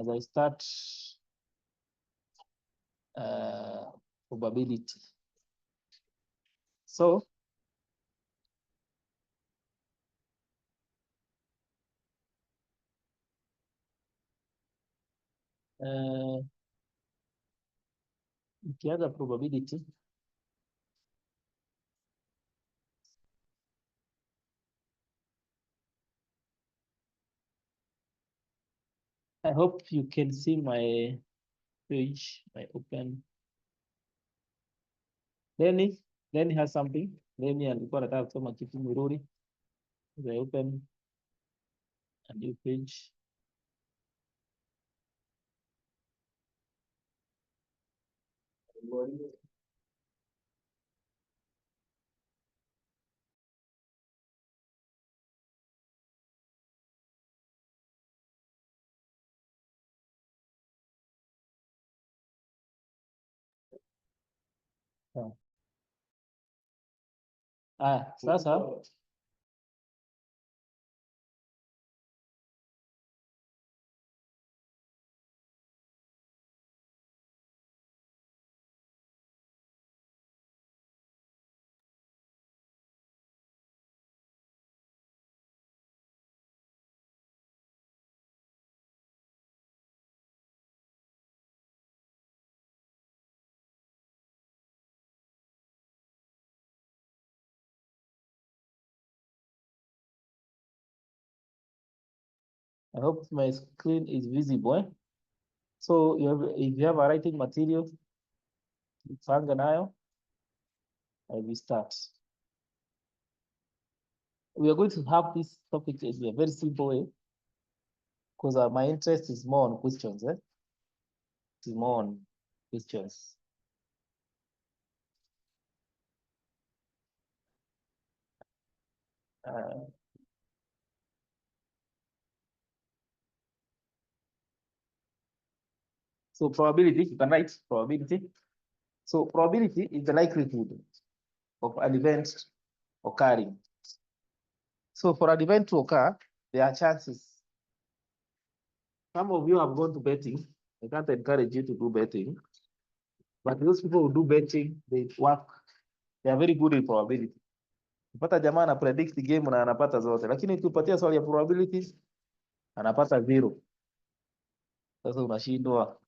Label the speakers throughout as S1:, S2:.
S1: as I start probability. So ukianza probability, I hope you can see my page, my open. Lenny has something. Lenny alikuwa anataka kusoma kitu Miruri. I open a new page. Sasa I hope my screen is visible. So if you have a writing material, panga nayo, I will start. We are going to have this topic in a very simple way because my interest is more on questions. It's more on questions. So probability, you can write probability. So probability is the likelihood of an event occurring. So for an event to occur, there are chances. Some of you have gone to betting. I can't encourage you to do betting. But those people who do betting, they work. They are very good in probability. Upata jamaa ana predict the game na anapata zote. Lakini ukipatia swali ya probabilities, anapata 0. Sasa unashindwa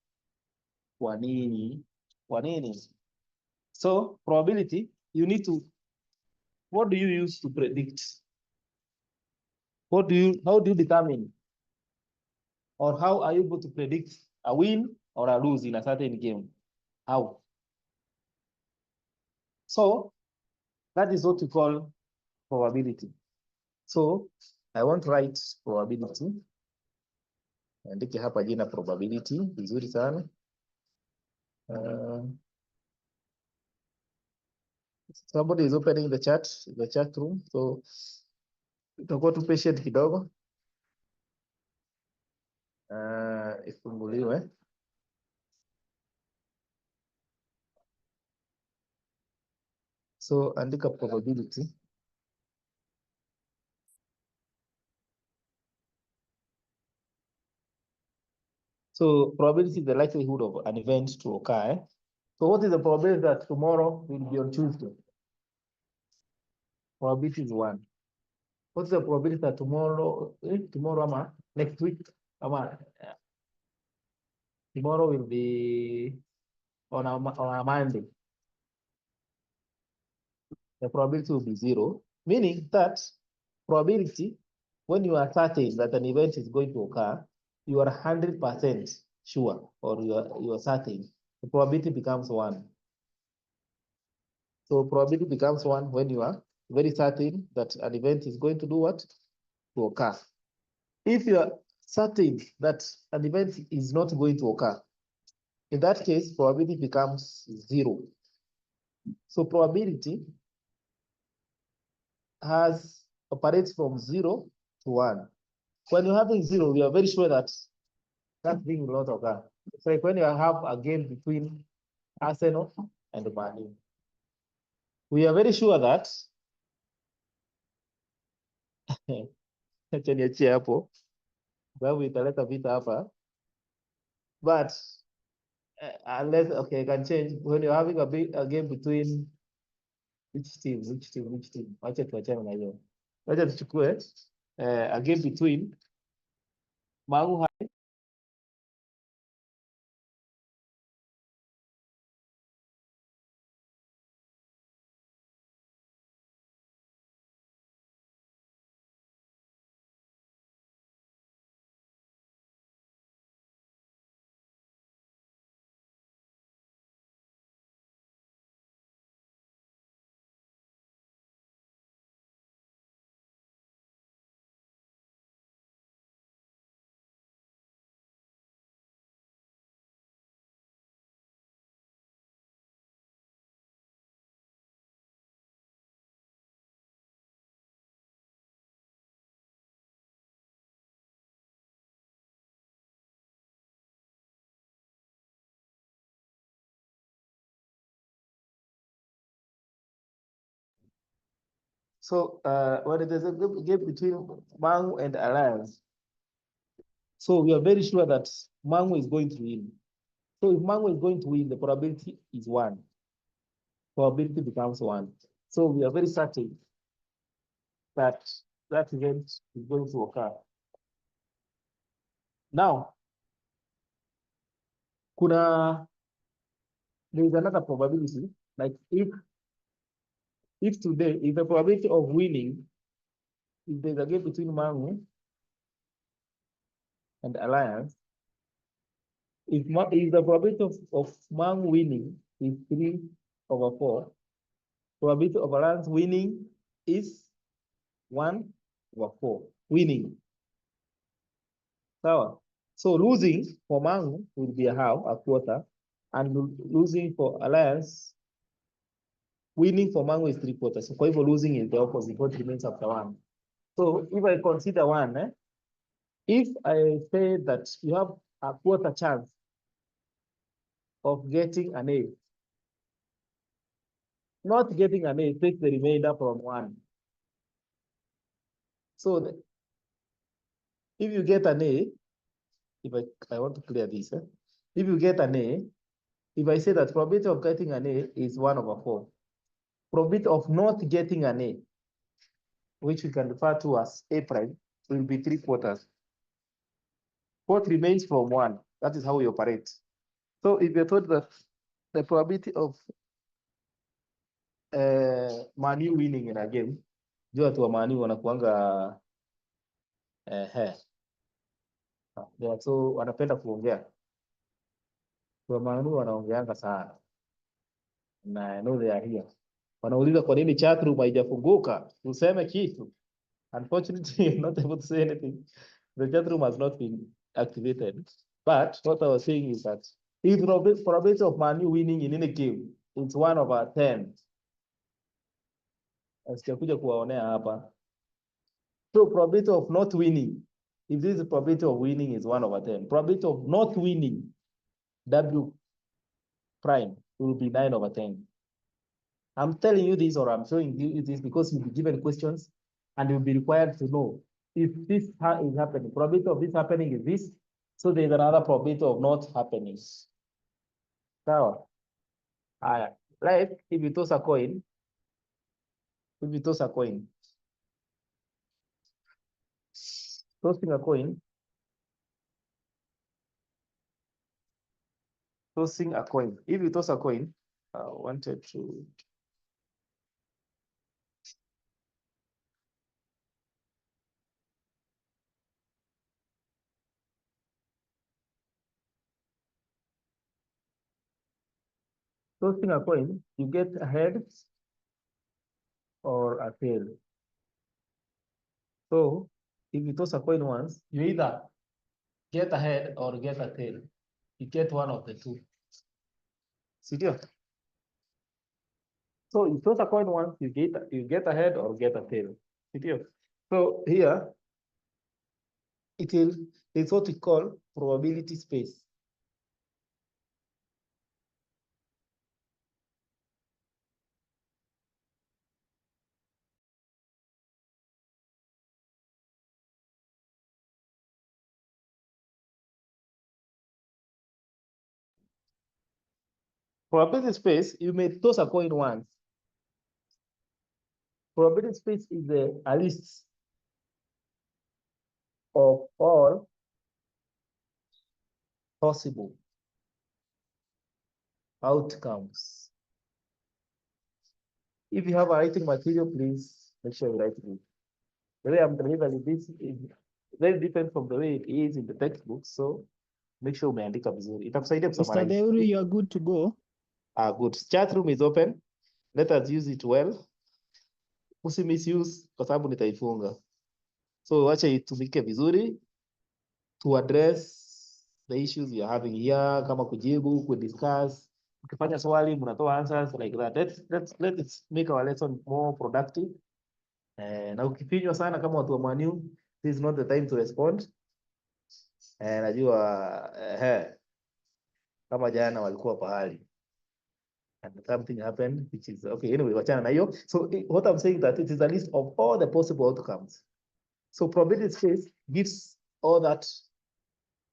S1: kwa nini? Kwa nini? So probability, you need to, what do you use to predict? How do you determine, or how are you able to predict a win or a lose in a certain game? How? So that is what we call probability. So I want to write probability. Andike hapa jina probability, vizuri sana. Somebody is opening the chat room, so utakuwa tu patient kidogo. Ifunguliwe. So andika probability. So probability is the likelihood of an event to occur. So what is the probability that tomorrow will be on Tuesday? Probability is 1. What's the probability that tomorrow ama next week ama tomorrow will be on a Monday? The probability will be 0, meaning that probability, when you are certain that an event is going to occur, you are 100% sure, or you are certain. The probability becomes 1. So probability becomes 1 when you are very certain that an event is going to do what? To occur. If you are certain that an event is not going to occur, in that case, probability becomes 0. So probability operates from 0 to 1. When you're having 0, we are very sure that that thing will not occur. It's like when you have a game between Arsenal and Man U. We are very sure that acha niachie hapo, sababu italeta vita hapa. But unless, okay, I can change when you're having a game between which team. Wacha tuachane na hiyo. Wacha tuchukue a game between Mangu. So when there's a game between Mangu and Alliance, so we are very sure that Mangu is going to win. So if Mangu is going to win, the probability is 1. Probability becomes 1. So we are very certain that that event is going to occur. Now, there is another probability, like if today, if the probability of winning, if there's a game between Mangu and Alliance, if the probability of Mangu winning is 3/4, probability of Alliance winning is 1/4. Winning. Sawa. So losing for Mangu will be a quarter, and losing for Alliance, winning for Mangu is 3/4. So kwa hivyo losing is the opposite, what remains after 1. So if I consider 1, if I say that you have a quarter chance of getting an A, not getting an A, take the remainder from 1. So if you get an A, if I want to clear this, if you get an A, if I say that probability of getting an A is 1/4, probability of not getting an A, which we can refer to as A prime, will be 3/4. What remains from 1? That is how we operate. So if you're told that the probability of Man U winning in a game, jua tu wa Man U wanakuanga so wanapenda kuongea. Kwa Man U wanaongeanga sana. Na I know they are here. Wanauliza kwa nini chat room haijafunguka? Useme kitu. Unfortunately, I'm not able to say anything. The chat room has not been activated. But what I was saying is that if the probability of Man U winning in any game, it's 1/10. Sitakuja kuwaonea hapa. So probability of not winning, if this is probability of winning is 1/10, probability of not winning, W prime, will be 9/10. I'm telling you this, or I'm showing you this because you'll be given questions and you'll be required to know if this is happening. Probability of this happening is this. So there's another probability of not happening. So, like if you toss a coin, tossing a coin, if you toss a coin, I wanted to. Tossing a coin, you get a head or a tail. So if you toss a coin once, you either get a head or get a tail. You get one of the two. See here? So you toss a coin once, you get a head or get a tail. See here? So here, it's what we call probability space. Probability space, you may toss a coin once. Probability space is a list of all possible outcomes. If you have a writing material, please make sure you write it. The way I'm delivering this is very different from the way it is in the textbook, so make sure umeandika vizuri. Itakusaidia
S2: Mr.
S1: kusummarize.
S2: Deuri, you are good to go.
S1: Good. Chat room is open. Let us use it well. Usi misuse kwa sababu nitaifunga. So wacha itumike vizuri to address the issues you are having here, kama kujibu, kudiscuss. Ukifanya swali, mnatoa answers like that. Let's make our lesson more productive. Na ukifinywa sana kama watu wa Manu, this is not the time to respond. Najua kama jana walikuwa pahali and something happened which is okay. Anyway, wachana na hiyo. So what I'm saying that it is a list of all the possible outcomes. So probability space gives all that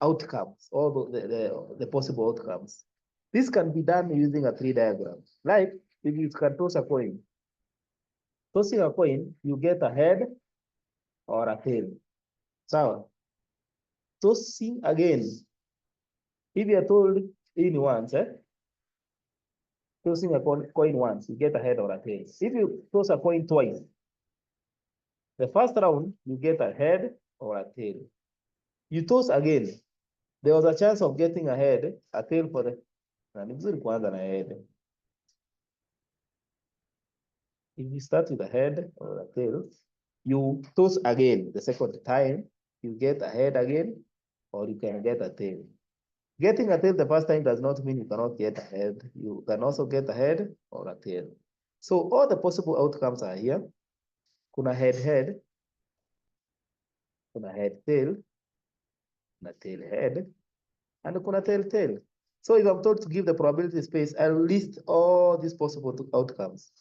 S1: outcomes, all the possible outcomes. This can be done using a tree diagram. Like if you can toss a coin. Tossing a coin, you get a head or a tail. So tossing again. If you are told in once, tossing a coin once, you get a head or a tail. If you toss a coin twice, the first round, you get a head or a tail. You toss again. There was a chance of getting a head, a tail for the... If you start with a head or a tail, you toss again the second time, you get a head again, or you can get a tail. Getting a tail the first time does not mean you cannot get a head. You can also get a head or a tail. So all the possible outcomes are here. Kuna head, kuna head tail, kuna tail head, and kuna tail. So if I'm told to give the probability space, I'll list all these possible outcomes.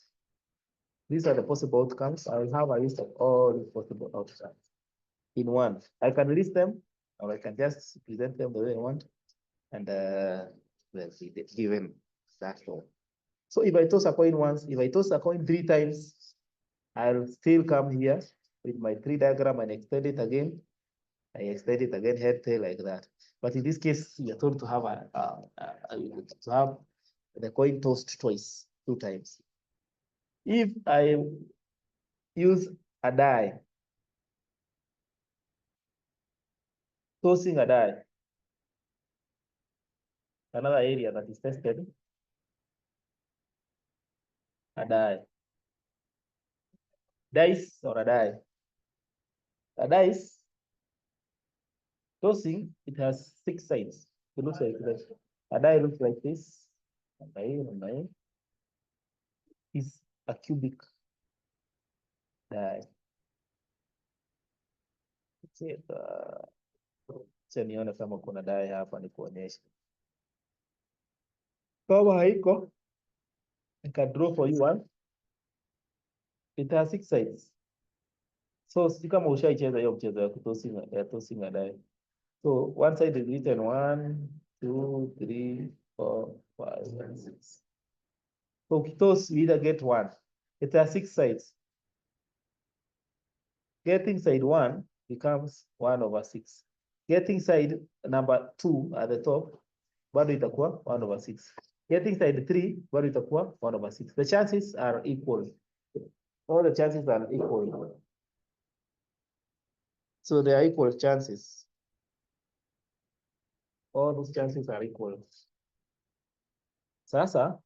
S1: These are the possible outcomes. I will have a list of all the possible outcomes in one. I can list them, or I can just present them the way I want, and they'll be given that form. So if I toss a coin once, if I toss a coin 3 times, I'll still come here with my tree diagram and extend it again. I extend it again, head, tail, like that. But in this case, you're told to have the coin tossed twice, 2 times. If I use a die, tossing a die, another area that is tested, a die. Dice or a die. A dice, tossing, it has 6 sides. It looks like this. A die looks like this. Is a cubic die. Nione kama kuna die hapa nikuonyeshe. Kama haiko, I can draw for you one. It has 6 sides. So si kama ushaicheza hiyo mchezo ya tossing a die. So one side is written 1, 2, 3, 4, 5, and 6. So toss, you either get 1. It has 6 sides. Getting side 1 becomes 1/6. Getting side number 2 at the top, bado itakuwa 1/6. Getting side 3, bado itakuwa 1/6. The chances are equal. All the chances are equal. So they are equal chances. All those chances are equal. Sasa,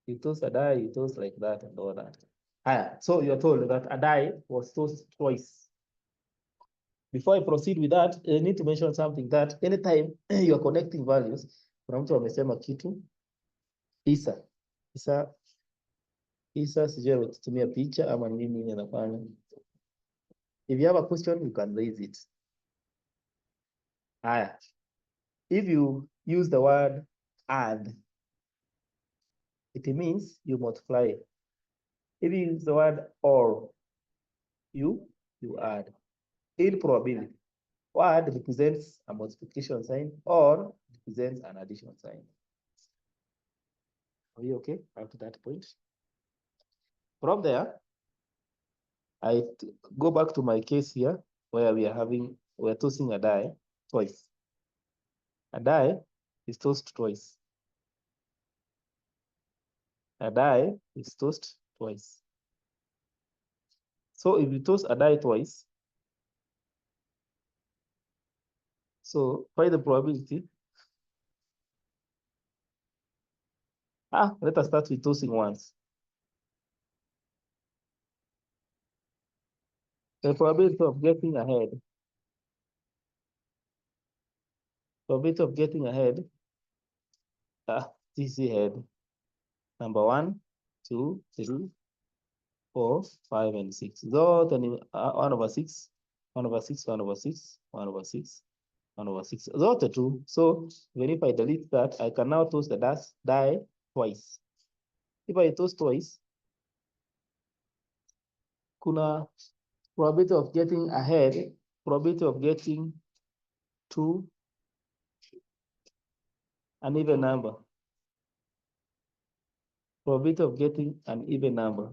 S1: you toss a die, you toss like that and all that. So you're told that a die was tossed twice. Before I proceed with that, I need to mention something that anytime you're connecting values, kuna mtu amesema kitu, Isa sijui tutumia picha ama nini anafanya. If you have a question, you can raise it. If you use the word add, it means you multiply. If you use the word or, you add. In probability, word represents a multiplication sign or represents an addition sign. Are you okay up to that point? From there, I go back to my case here where we're tossing a die twice. A die is tossed twice. A die is tossed twice. So if you toss a die twice, so find the probability. Let us start with tossing once. The probability of getting ahead. Probability of getting ahead. This head. Number 1, 2, 3, 4, 5, and 6. Zote ni 1/6, 1/6, 1/6, 1/6, 1/6. Zote tu. So even if I delete that, I can now toss the die twice. If I toss twice, kuna probability of getting ahead, probability of getting to an even number. Probability of getting an even number.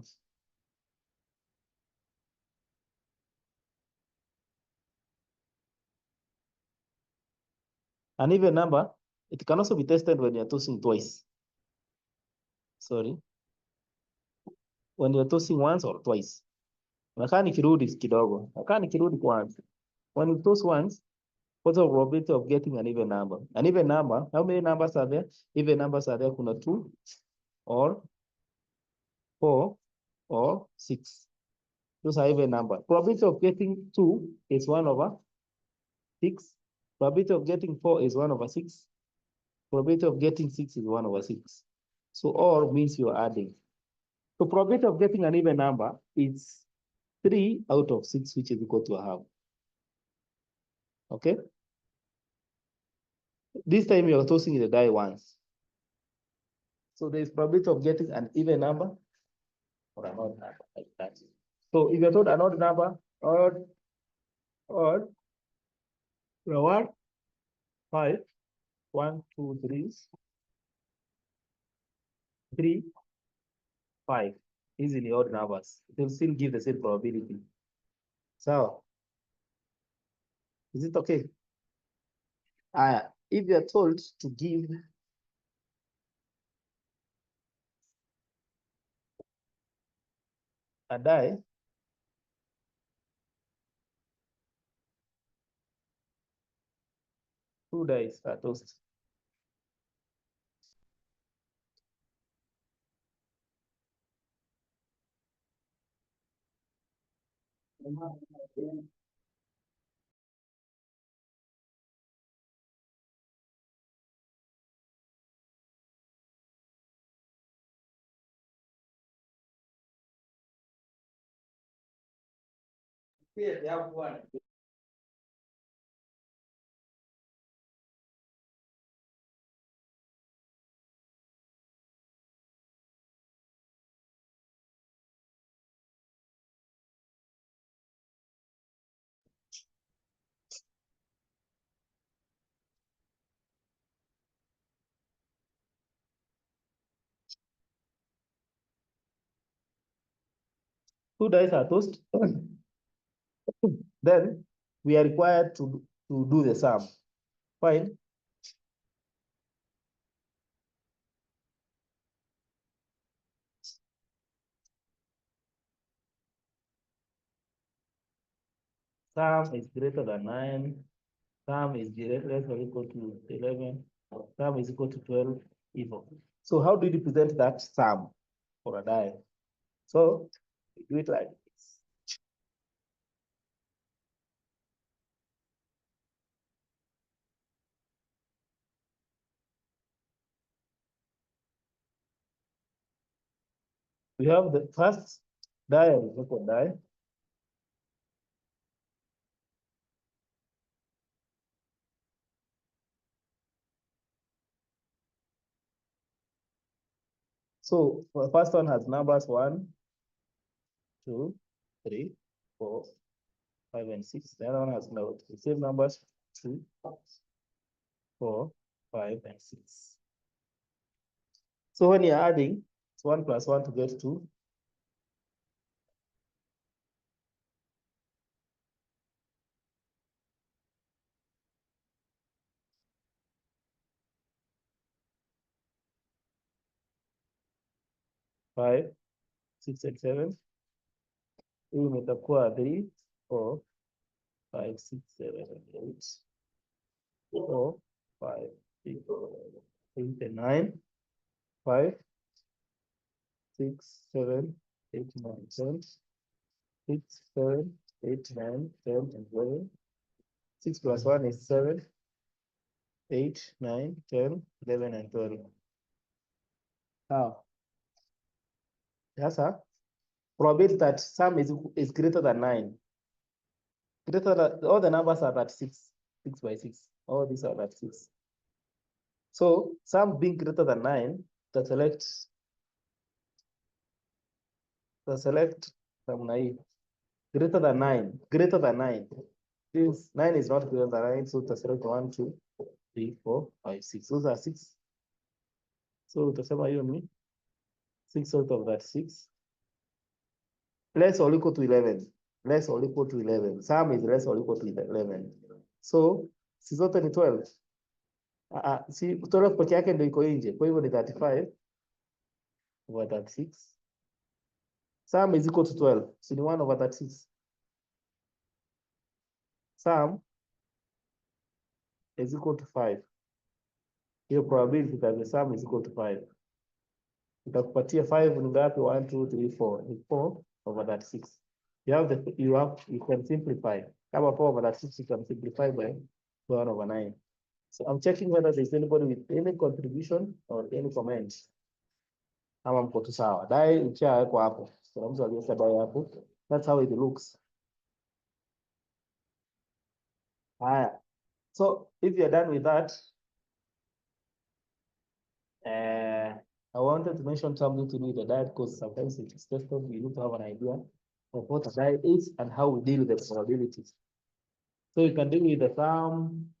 S1: An even number, it can also be tested when you're tossing twice. Sorry. When you're tossing once or twice. Nakaa nikirudi kidogo. Nakaa nikirudi kwanza. When you toss once, what's the probability of getting an even number? An even number, how many numbers are there? Even numbers are there, kuna 2 or 4 or 6. Those are even number. Probability of getting 2 is 1/6. Probability of getting 4 is 1/6. Probability of getting 6 is 1/6. So or means you're adding. So probability of getting an even number is 3 out of 6, which is equal to a half. Okay? This time you're tossing the die once. So there is probability of getting an even number or an odd number like that. So if you're told an odd number, odd, 1, 5, 1, 2, 3, 3, 5, easily odd numbers. It will still give the same probability. So, is it okay? If you're told to give a die, two dice are tossed. Two dice are tossed. Then we are required to do the sum. Fine. Sum is greater than 9. Sum is less or equal to 11. Sum is equal to 12 equal. So how do you represent that sum for a die? So we do it like this. We have the first die and the second die. So the first one has numbers 1, 2, 3, 4, 5, and 6. The other one has the same numbers 2, 4, 5, and 6. So when you're adding, it's 1 plus 1 to get 2. Five, 6, and 7. Hii itakuwa 3, 4, 5, 6, 7, and 8. 4, 5, 6, 8, and 9. 5, 6, 7, 8, 9, 10. 6, 7, 8, 9, 10, and 11. 6 plus 1 is 7, 8, 9, 10, 11, and 12. Now, sasa probability that sum is greater than 9. Greater than, all the numbers are at 6, 6 by 6. All these are at 6. So sum being greater than 9, the select namna hii. Greater than 9. Greater than 9. Since 9 is not greater than 9, so the select 1, 2, 3, 4, 5, 6. Those are 6. So utasema hiyo ni 6 out of that 6. Less or equal to 11. Less or equal to 11. Sum is less or equal to 11. So si zote ni 12. Si 12 peke yake ndio iko nje. Kwa hivyo ni 35 over 36. Sum is equal to 12. So ni 1 over 36. Sum is equal to 5. Hiyo probability that the sum is equal to 5. Itakupatia 5 ni ngapi? 1, 2, 3, 4. Ni 4 over 36. You can simplify. Kama 4 over 36, you can simplify by 1 over 9. So I'm checking whether there's anybody with any contribution or any comment. Ama mko tu sawa. Dai uchawekwa hapo. Kuna mtu aliyeweka dai hapo. That's how it looks. Haya. So if you're done with that, I wanted to mention something to do with the diet because sometimes it is tested. We need to have an idea of what a diet is and how we deal with the probabilities. So you can deal with the sum,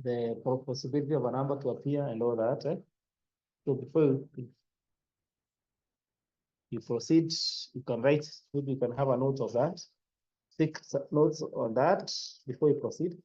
S1: the possibility of a number to appear and all that. So before you proceed, you can write, maybe you can have a note of that. Take notes on that before you proceed.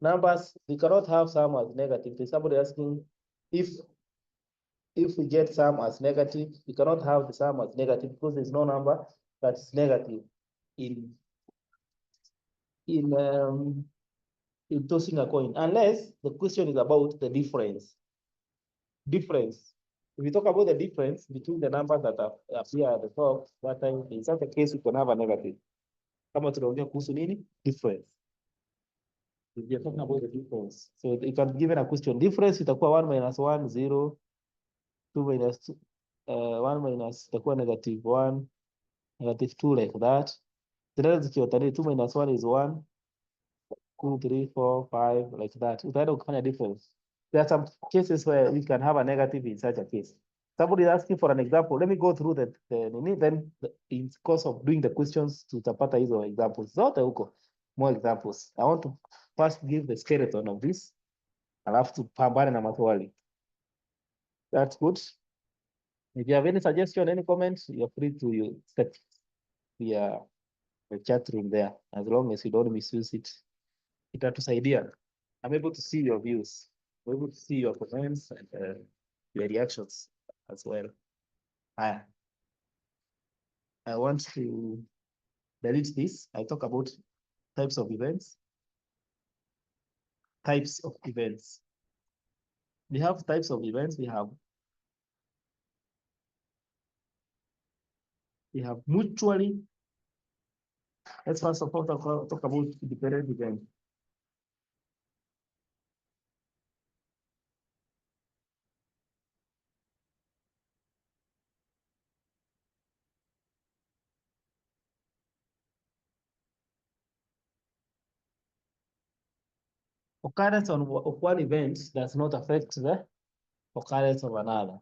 S1: Numbers, we cannot have sum as negative. There's somebody asking if we get sum as negative, we cannot have the sum as negative because there's no number that's negative in tossing a coin, unless the question is about the difference. If we talk about the difference between the numbers that appear at the top, that time in such a case we can have a negative. Kama tunaongea kuhusu nini? Difference. If we are talking about the difference. So you can given a question. Difference itakuwa 1 minus 1, 0. 2 minus 2, 1 minus itakuwa negative 1, negative 2 like that. Zinaweza zikiotani 2 minus 1 is 1, 2, 3, 4, 5 like that. Utaenda ukifanya difference. There are some cases where we can have a negative in such a case. Somebody is asking for an example. Let me go through then in course of doing the questions tutapata hizo examples zote huko, more examples. I want to first give the skeleton of this, alafu tupambane na maswali. That's good. If you have any suggestion, any comments, you're free to set via the chat room there, as long as you don't misuse it. Itatusaidia. I'm able to see your views. I'm able to see your comments and your reactions as well. Haya, I want to delete this. I talk about types of events. Types of events. We have types of events. We have mutually. Let's first of all talk about independent events. Occurrence of one event does not affect the occurrence of another.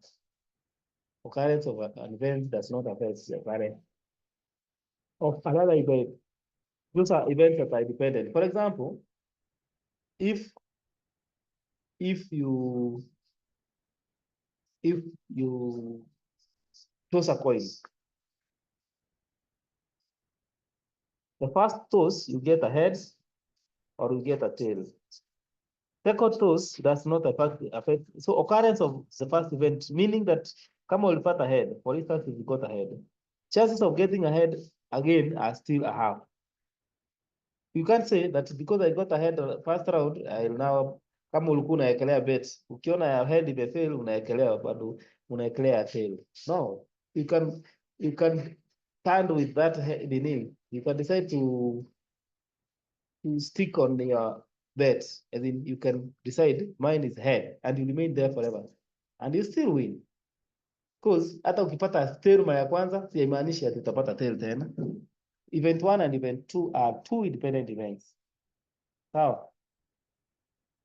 S1: Occurrence of an event does not affect the occurrence of another event. Those are events that are dependent. For example, if you toss a coin, the first toss you get a head or you get a tail. Second toss does not affect. So occurrence of the first event, meaning that kama ulipata head, for instance, if you got a head, chances of getting a head again are still a half. You can't say that because I got ahead first round, I'll now, kama ulikuwa unaekelea bet, ukiona head imefail unaekelea bado unaekelea tail. No, you can stand with that head in. You can decide to stick on your bet, and then you can decide mine is head, and you remain there forever, and you still win. Because hata ukipata tail mara ya kwanza, haimaanishi ati utapata tail tena. Event 1 and event 2 are two independent events. Sawa?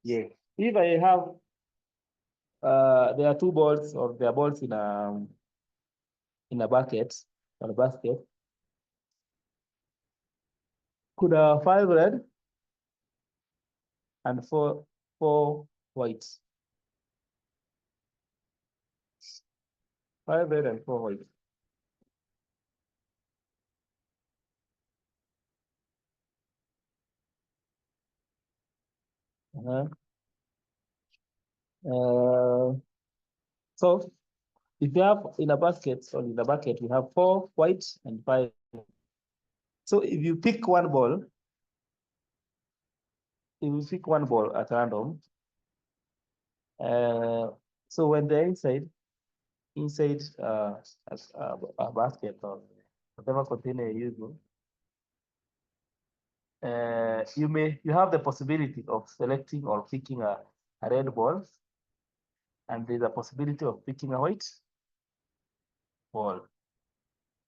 S1: Yeah. If I have there are two balls, or there are balls in a bucket or a basket. Could 5 red and 4 white. 5 red and 4 white. So if you have in a basket, or in a bucket, we have 4 white and 5. So if you pick one ball, at random, so when they're inside a basket or whatever container you're using, you have the possibility of selecting or picking a red ball, and there's a possibility of picking a white ball.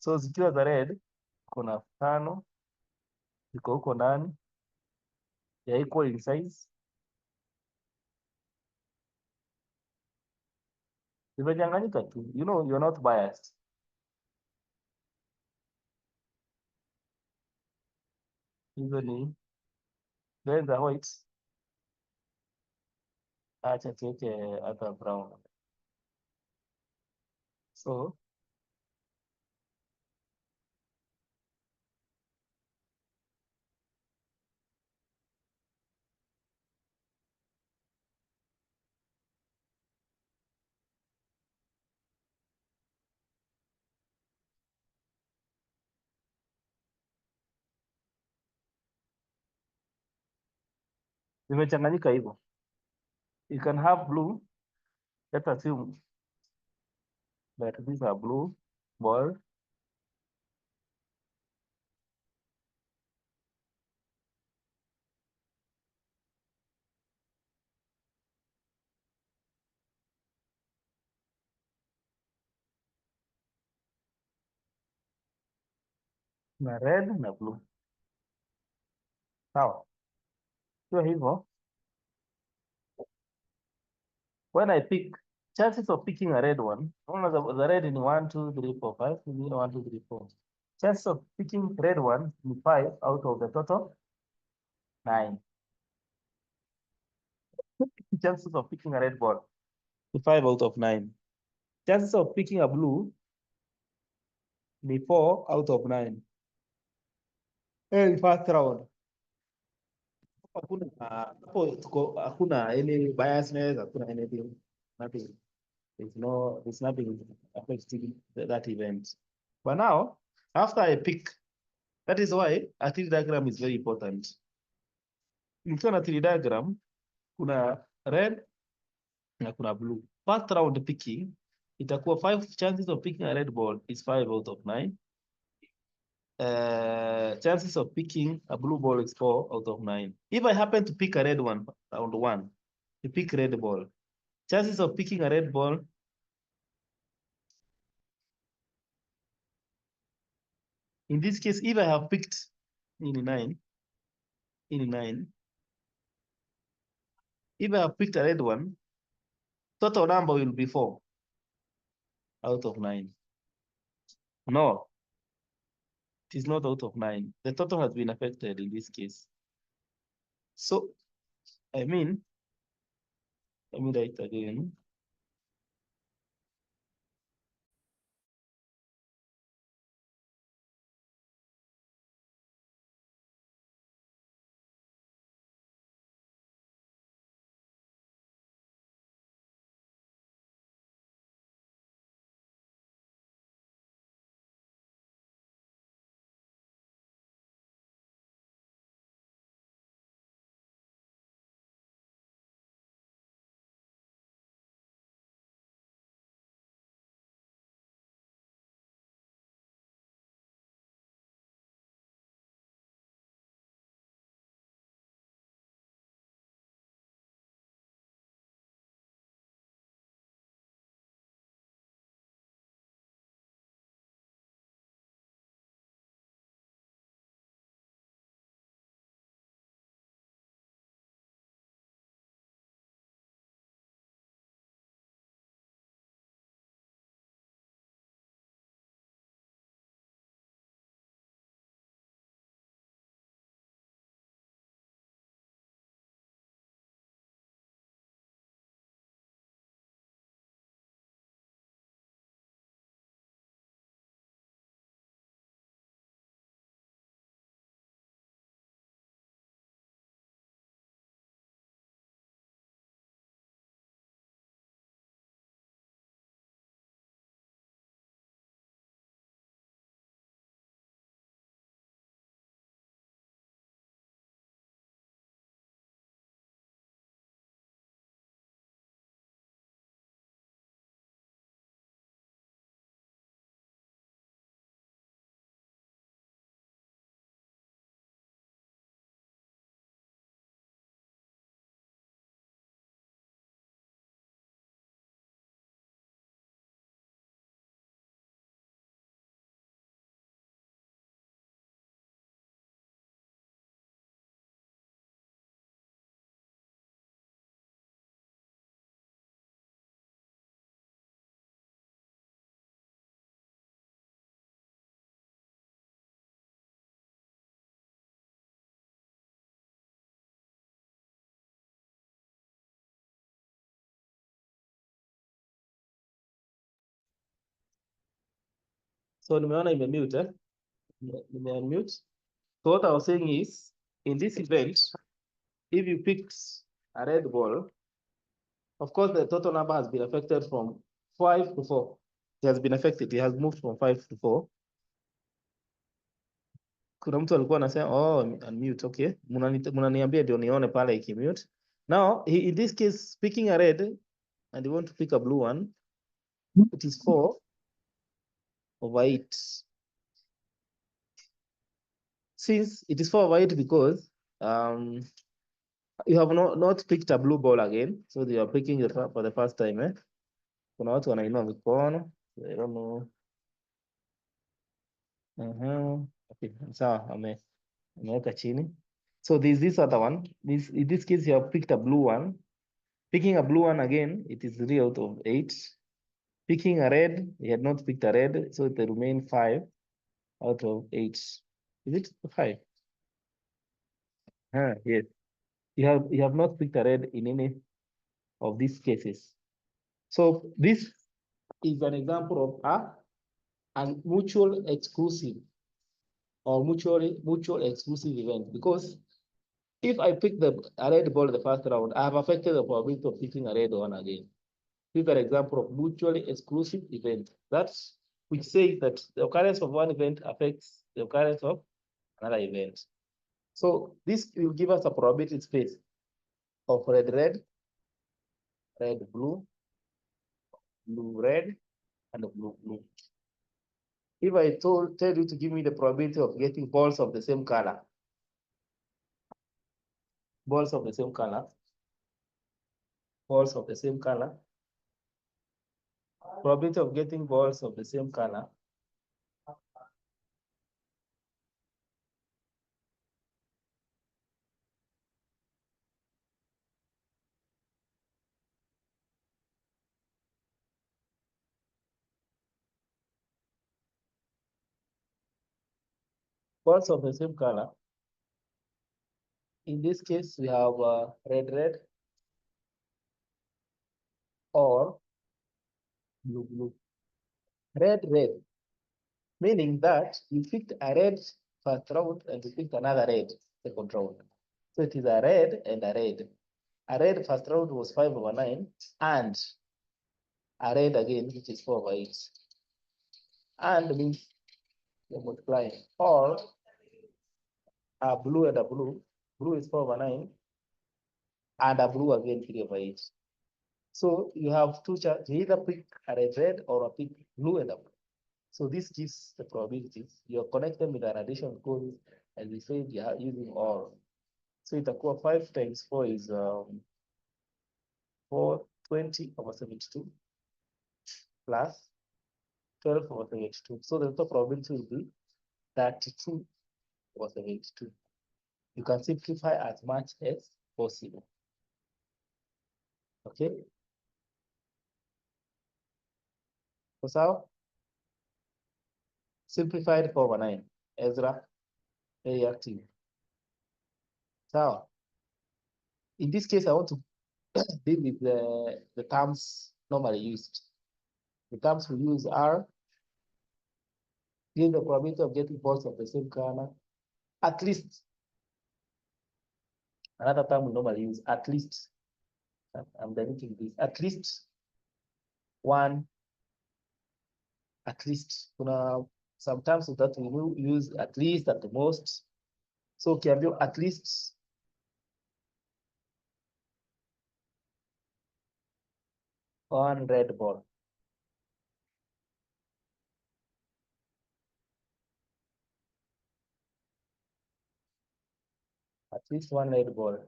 S1: So zikiwa za red, kuna 5 ziko huko ndani, ya equal in size, zimechanganyika tu, you're not biased. Hizo ni then the white, acha tuweke hata brown. So zimechanganyika hivyo. You can have blue. Let's assume that these are blue ball. Na red na blue. Sawa. Sio hivyo. When I pick, chances of picking a red one, the red in 1, 2, 3, 4, 5, 1, 2, 3, 4. Chances of picking red one in 5 out of the total 9. Chances of picking a red ball, 5 out of 9. Chances of picking a blue ni 4 out of 9. First round. Hakuna any biasness, hakuna anything, nothing. There's nothing affecting that event. But now, after I pick, that is why a tree diagram is very important. Nikiwa na tree diagram, kuna red na kuna blue. First round picking, itakuwa 5 chances of picking a red ball is 5 out of 9. Chances of picking a blue ball is 4 out of 9. If I happen to pick a red one, round 1, you pick red ball. Chances of picking a red ball, in this case, if I have picked in 9, if I have picked a red one, total number will be 4 out of 9. No, it is not out of 9. The total has been affected in this case. So, let me write again. So nimeona imemute, unmute. So what I was saying is, in this event, if you picked a red ball, of course the total number has been affected from 5 to 4. It has been affected. It has moved from 5 to 4. Kuna mtu alikuwa anasema unmute, okay. Mnaniambia ndio nione pale ikimute. Now, in this case, picking a red and you want to pick a blue one, it is 4 over 8. Since it is 4 over 8 because you have not picked a blue ball again, so you are picking it for the first time. Kuna watu wanainua mikono. I don't know. Okay, sawa, ameweka chini. So there's this other one. In this case, you have picked a blue one. Picking a blue one again, it is 3 out of 8. Picking a red, he had not picked a red, so it remain 5 out of 8. Is it 5? Yes. You have not picked a red in any of these cases. So this is an example of a mutual exclusive or mutual exclusive event, because if I pick a red ball the first round, I have affected the probability of picking a red one again. This is an example of mutually exclusive event. That's which says that the occurrence of one event affects the occurrence of another event. So this will give us a probability space of red, red, red, blue, blue, red, and blue, blue. If I tell you to give me the probability of getting balls of the same color, balls of the same color, balls of the same color, probability of getting balls of the same color, balls of the same color. In this case, we have red, red, or blue, blue. Red, red, meaning that you picked a red first round and you picked another red second round. So it is a red and a red. A red first round was 5/9, and a red again, which is 4/8. And means you're multiplying. Or a blue and a blue. Blue is 4/9, and a blue again 3/8. So you have two chances. You either pick a red or a pick blue and a blue. So this gives the probabilities. You're connected with an addition code, as we said, you are using OR. So it equals 5 times 4 is 420/72 plus 12/72. So the total probability will be 32/72. You can simplify as much as possible. Okay. So simplified 4/9. Ezra, very active. So in this case, I want to deal with the terms normally used. The terms we use are give the probability of getting balls of the same color. At least, another term we normally use, at least. I'm deleting this. At least one, at least. Sometimes that we will use at least, at the most. So can you at least one red ball? At least one red ball.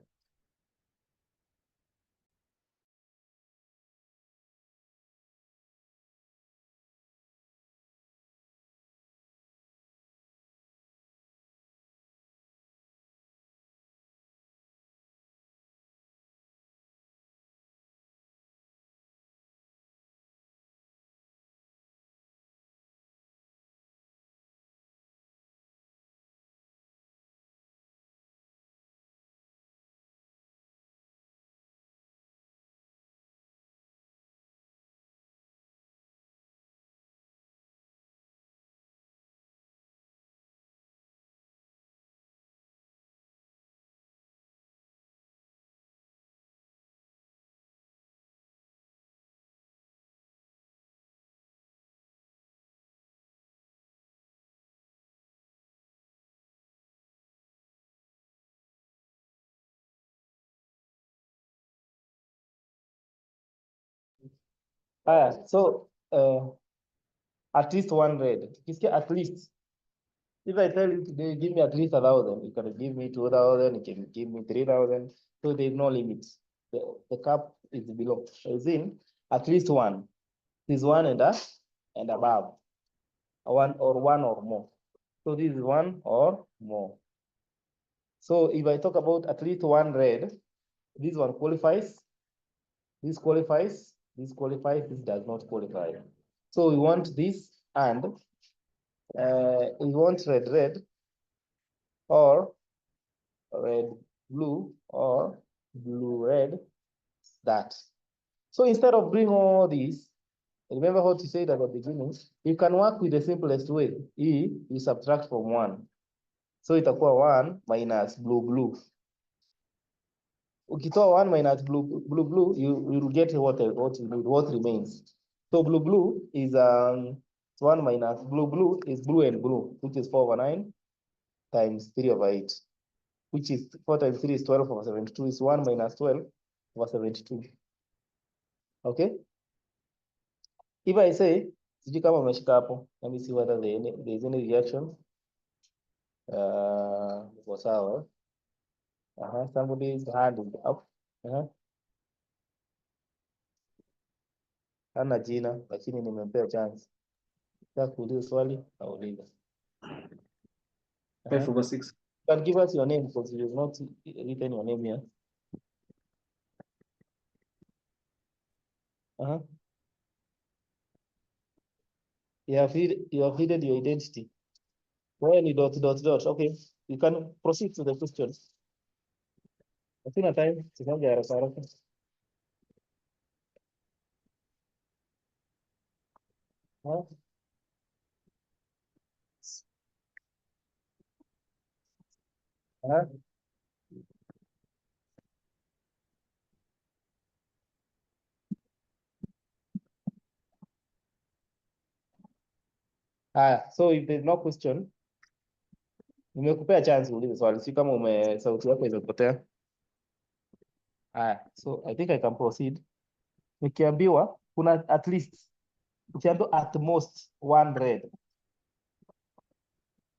S1: So at least one red. At least. If I tell you today, give me at least 1,000, you can give me 2,000, you can give me 3,000. So there's no limits. The cap is below. As in, at least one. This one and above. One or more. So this is one or more. So if I talk about at least one red, this one qualifies, this qualifies, this qualifies, this does not qualify. So we want this, and we want red, red, or red, blue, or blue, red, that. So instead of doing all these, remember what you said at the beginning, you can work with the simplest way. E, you subtract from 1. So itakuwa 1 minus blue, blue. ukitoa 1 minus blue, you will get what you need, what remains. So blue is 1 minus blue is blue and blue, which is 4/9 times 3/8, which is 4 times 3 is 12/72, is 1 minus 12/72. Okay? If I say, sijui kama umeshika hapo, let me see whether there is any reaction. For sawa. Somebody's hand is up. Hana jina, lakini nimempea chance. Sasa kuuliza swali, auliza.
S2: 5/6.
S1: You can give us your name because you have not written your name here. You have hidden your identity. Where ni ... Okay, you can proceed to the question. Hatuna time, tusonge haraka haraka. So if there's no question, nimekupea chance uulize swali, si kama sauti yako imepotea. So I think I can proceed. Nikiambiwa kuna at least, ukiambiwa at most one red,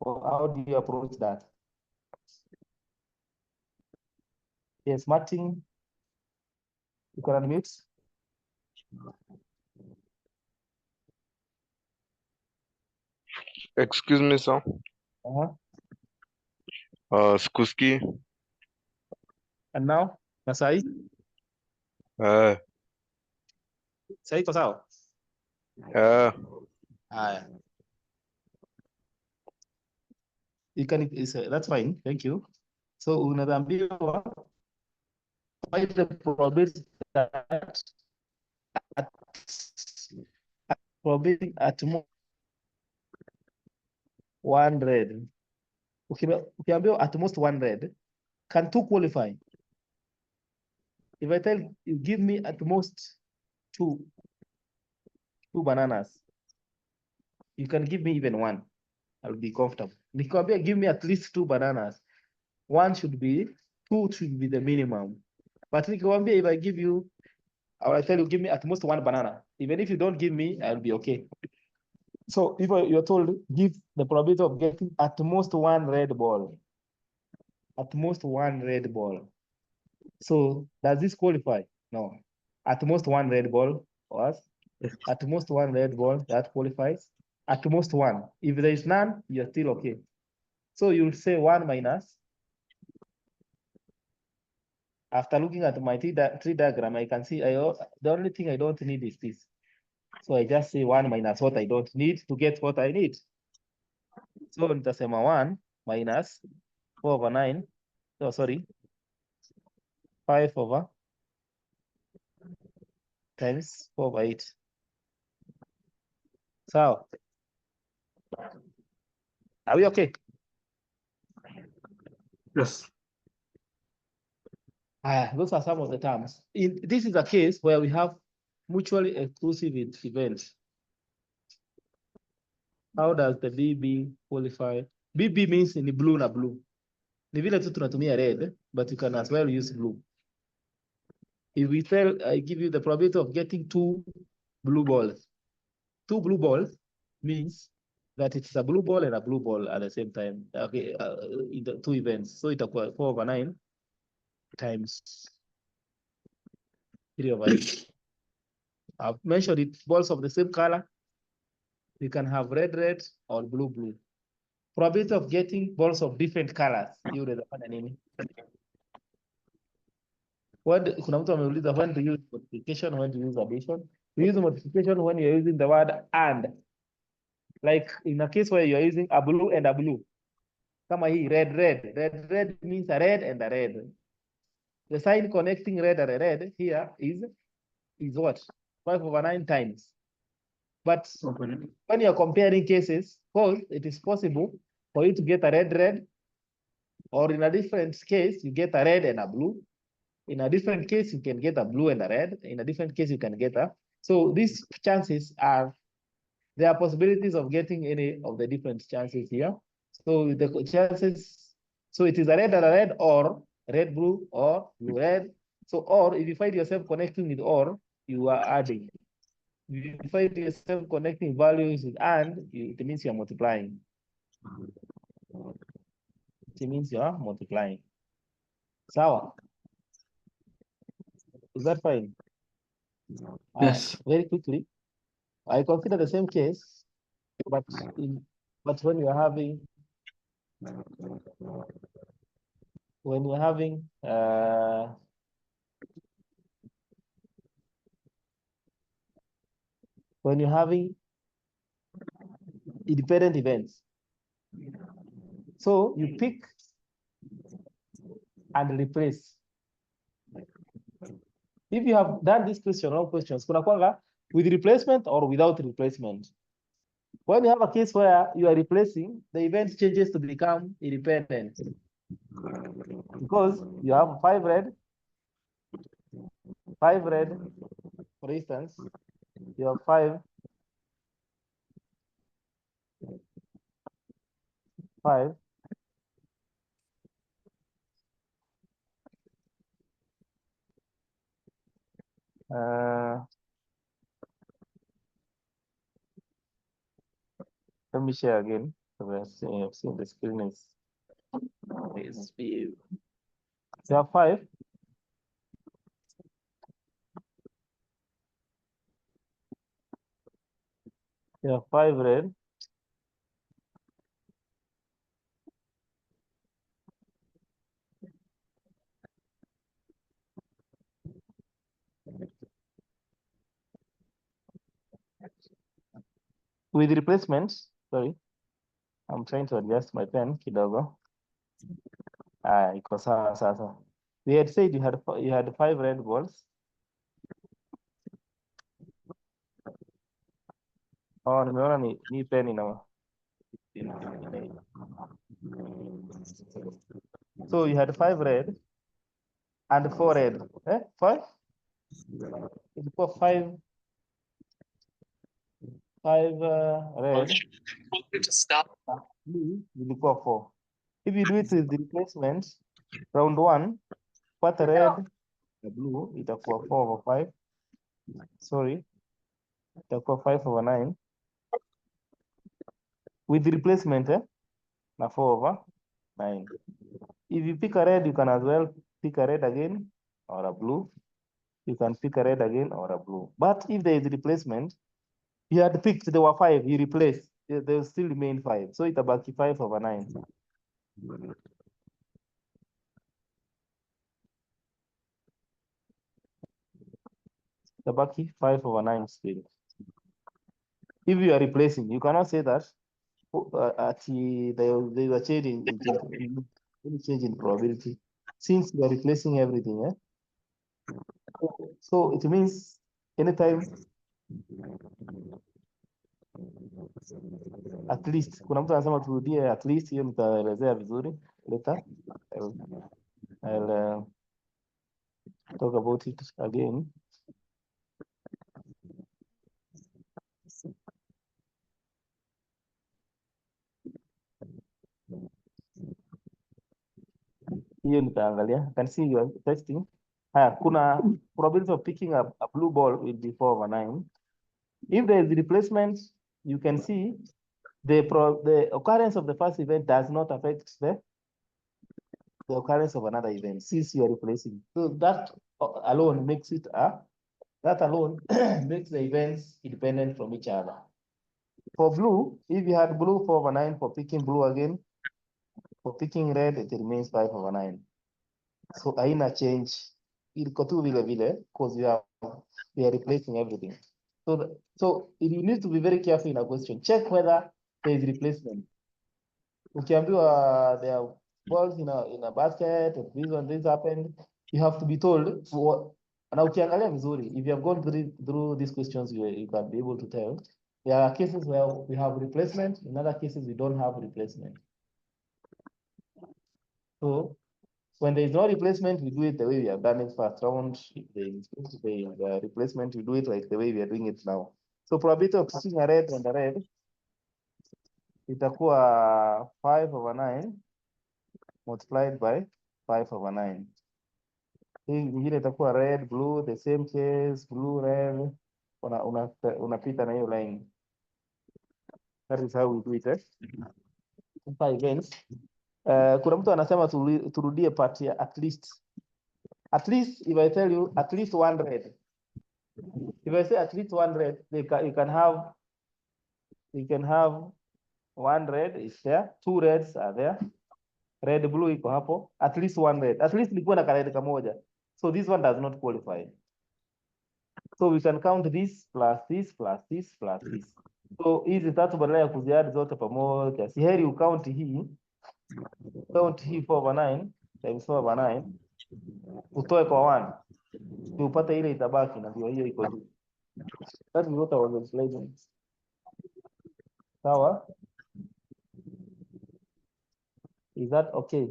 S1: how do you approach that? Yes, Martin, you can unmute.
S3: Excuse me, sir. Skuski.
S1: And now, Nasai? Sai iko sawa? You can, that's fine, thank you. So unaambiwa find the probability that at most one red. Ukiambiwa at most one red, can two qualify? If I tell you, give me at most two bananas, you can give me even one, I'll be comfortable. Nikwambia give me at least two bananas, two should be the minimum. But nikwambia if I give you, or I tell you give me at most one banana, even if you don't give me, I'll be okay. So if you're told give the probability of getting at most one red ball, at most one red ball. So does this qualify? No. At most one red ball, or at most one red ball, that qualifies. At most one. If there is none, you're still okay. So you'll say 1 minus. After looking at my tree diagram, I can see the only thing I don't need is this. So I just say 1 minus what I don't need to get what I need. So nitasema 1 minus 4/9. Oh, sorry. 5 over times 4/8. So, are we okay?
S2: Yes.
S1: Those are some of the terms. This is a case where we have mutually exclusive events. How does the BB qualify? BB means in blue na blue. Ni vile tu tunatumia red, but you can as well use blue. If we tell, I give you the probability of getting two blue balls. Two blue balls means that it's a blue ball and a blue ball at the same time. Okay, in the two events. So it's 4/9 times 3/8. I've mentioned it, balls of the same color. You can have red or blue. Probability of getting balls of different colors. You unaweza nini? Kuna mtu ameuliza when to use multiplication, when to use addition. We use multiplication when you're using the word and. Like in a case where you're using a blue and a blue. Kama hii red. Red means a red and a red. The sign connecting red and a red here is what? 5/9 times. But when you're comparing cases, both, it is possible for you to get a red, or in a different case, you get a red and a blue, in a different case, you can get a blue and a red. In a different case, you can get a. So these chances are, there are possibilities of getting any of the different chances here. So the chances, so it is a red or red blue or blue red. So or if you find yourself connecting with or, you are adding. If you find yourself connecting values with and, it means you are multiplying. It means you are multiplying. Sawa. Is that fine?
S2: Yes.
S1: Very quickly, I consider the same case, but when you are having when you're having independent events. So you pick and replace. If you have done this question, all questions, kuna kwanga with replacement or without replacement. When you have a case where you are replacing, the event changes to become independent. Because you have 5 red, for instance, you have 5, let me share again. I've seen the screen is view. So you have 5. You have 5 red. With replacement, sorry, I'm trying to adjust my pen kidogo. Iko sawa sasa. We had said you had 5 red balls. Oh, nimeona ni pen ina. So you had 5 red and 4 red. 5? Ilikuwa 5 red. Blue ilikuwa 4. If you do it with the replacement, round 1, pata red na blue itakuwa 4 over 5. Sorry, itakuwa 5 over 9. With the replacement, na 4 over 9. If you pick a red, you can as well pick a red again or a blue. You can pick a red again or a blue. But if there is a replacement, you had picked, there were 5, you replace, there will still remain 5. So itabaki 5 over 9. Itabaki 5 over 9 still. If you are replacing, you cannot say that they were changing any change in probability, since you are replacing everything. So it means anytime at least, kuna mtu anasema turudie at least, hiyo nitaelezea vizuri later. I'll talk about it again. Hiyo nitaangalia. I can see you are testing. Haya, kuna probability of picking up a blue ball will be 4 over 9. If there is replacement, you can see the occurrence of the first event does not affect the occurrence of another event, since you are replacing. So that alone makes it that alone makes the events independent from each other. For blue, if you had blue 4 over 9, for picking blue again, for picking red, it remains 5 over 9. So haina change. Iko tu vile vile, because we are replacing everything. So you need to be very careful in a question. Check whether there is replacement. Ukiambiwa there are balls in a basket, and this happened, you have to be told what. Na ukiangalia vizuri, if you have gone through these questions, you can be able to tell. There are cases where we have replacement, in other cases we don't have replacement. So When there is no replacement, we do it the way we have done it first round. If there is the replacement, we do it like the way we are doing it now. So probability of picking a red and a red itakuwa 5/9 multiplied by 5/9. Hii nyingine itakuwa red blue, the same case blue red, unapita na hiyo line. That is how we do it. Sasa events, kuna mtu anasema turudie part ya at least. At least, if I tell you at least one red, if I say at least one red, you can have one red is there, two reds are there, red blue iko hapo, at least one red. At least nilikuwa na red kamoja. So this one does not qualify. So we can count this plus this plus this plus this. So hizi tatu badala ya kuziadi zote pamoja, si heri count hii 4/9 times 4/9 utoe kwa 1 upate ile itabaki, na ndio hiyo iko juu. That is what I was explaining. Sawa? Is that okay?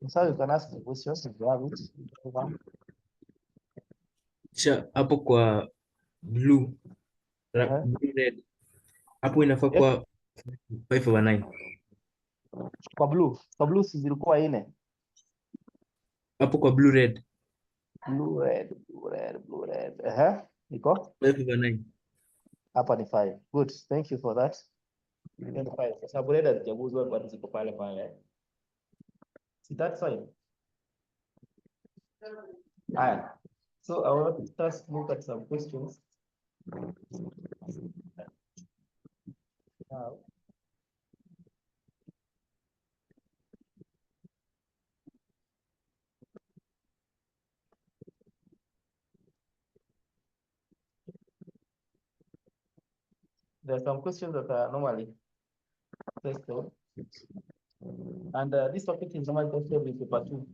S1: So you can ask the questions if you have it.
S2: Kisha hapo kwa blue, blue red. Hapo inafaa
S1: Yes.
S2: kwa 5/9.
S1: Kwa blue si zilikuwa 4.
S2: Hapo kwa blue red.
S1: Blue red. Iko?
S2: 5/9.
S1: Hapa ni 5. Good. Thank you for that. 5. Kwa sababu red hazijaguzwa bado ziko pale pale. See that fine? Alright. So I want to just look at some questions. Now, there are some questions that are normally tested, and this topic is normally tested with paper 2.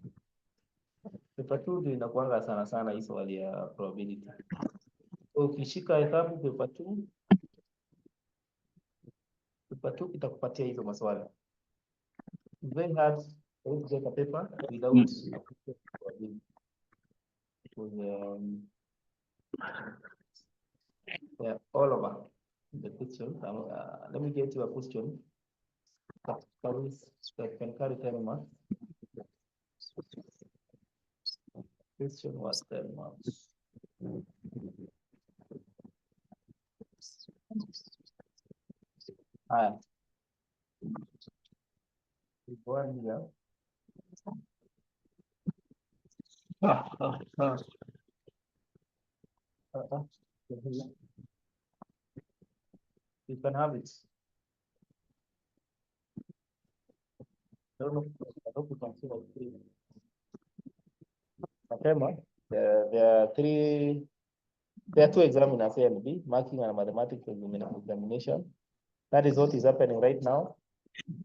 S1: Paper 2 ndio inakuanga sana sana hii swali ya probability. So ukishika hesabu paper 2 itakupatia hizo maswali. It's very hard to get a paper without probability. Yeah, all over the question. Let me get you a question that can carry 10 marks. Question was 10 marks. Haya. One here. You can have it. I don't know. I hope you can see my screen. Mapema, there are two examiners, A and B, marking and mathematics examination. That is what is happening right now.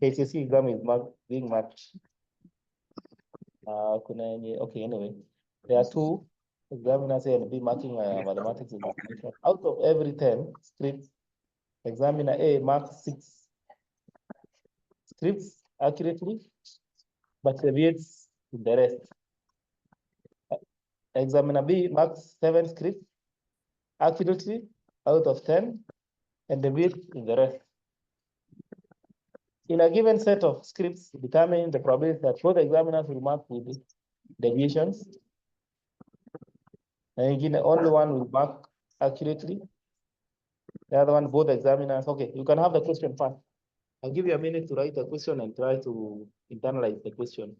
S1: KCSE exam is being marked. Okay, anyway, there are two examiners, A and B, marking mathematics examination. Out of every 10 scripts, examiner A marks 6 scripts accurately, but deviates in the rest. Examiner B marks 7 scripts accurately out of 10 and deviates in the rest. In a given set of scripts, determine the probability that both examiners will mark with deviations. And again, only one will mark accurately. The other one, both examiners. Okay, you can have the question first. I'll give you a minute to write the question and try to internalize the question.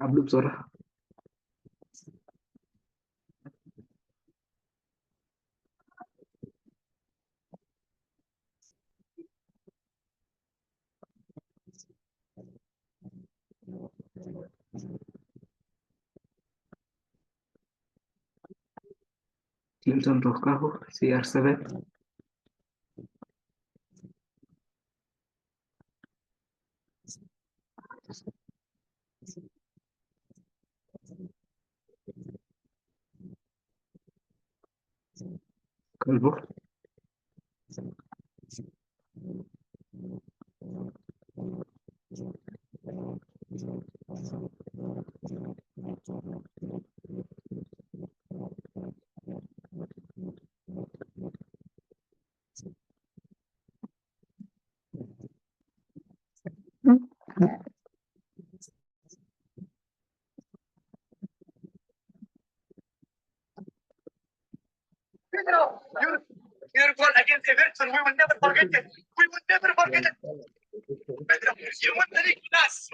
S2: Abdu bsora. Clinton Rocajo, CR7. Calvo.
S4: Beautiful against Everton. We will never forget it. We will never forget it. Human being class.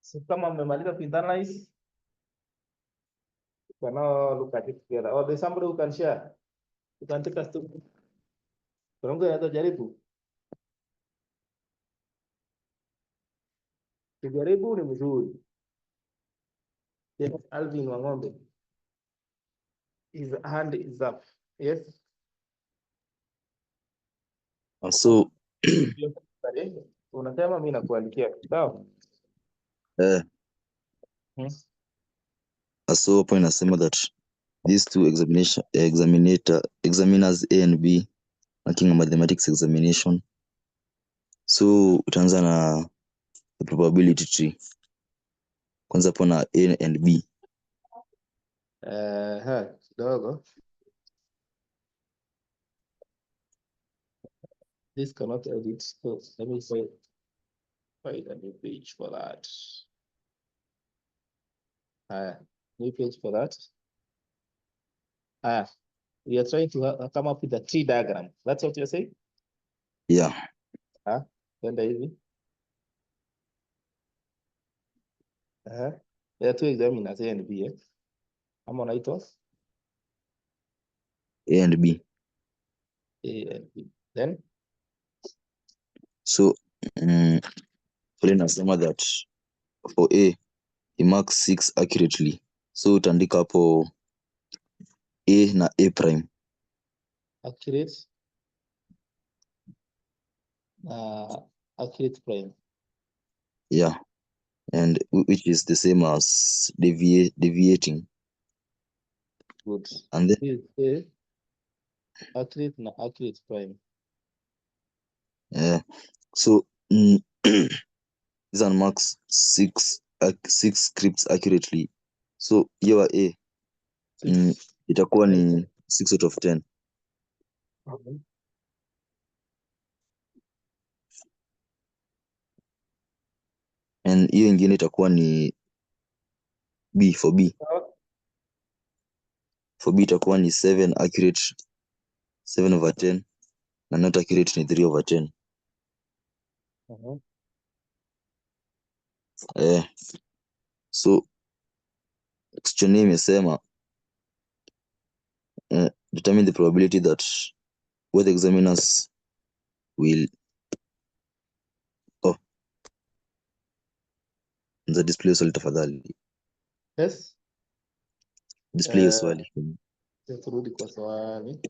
S1: So kama mmemaliza to internalize, you can now look at it together. Or there's somebody who can share. You can take us to. Kuna mtu anaweza jaribu? Kujaribu ni mzuri. Yes, Alvin Wang'ombe. His hand is up. Yes.
S5: So
S1: Unasema mimi nakuandikia. Sawa?
S5: so hapo inasema that these two examiners A and B making a mathematics examination. So utaanza na the probability tree. Kwanza hapo na A and B.
S1: Kidogo. This cannot edit. So let me find a new page for that. New page for that. We are trying to come up with a tree diagram. That's what you're saying?
S5: Yeah.
S1: Kwenda hivi. There are two examiners, A and B. Ama unaitwa?
S5: A and B.
S1: A and B. Then?
S5: So pale nasema that for A he marks 6 accurately. So utaandika hapo A na A prime.
S1: Accurate. Accurate prime.
S5: Yeah. And which is the same as deviating.
S1: Good.
S5: And then
S1: This is A, accurate na accurate prime.
S5: so these are marks 6 scripts accurately. So your A itakuwa ni 6 out of 10.
S1: Okay.
S5: And hiyo ingine itakuwa ni B for B. For B itakuwa ni 7 accurate, 7 over 10, na not accurate ni 3 over 10. So question hii imesema determine the probability that both examiners will nza display swali tafadhali.
S1: Yes.
S5: Display hiyo swali.
S1: Turudi kwa swali.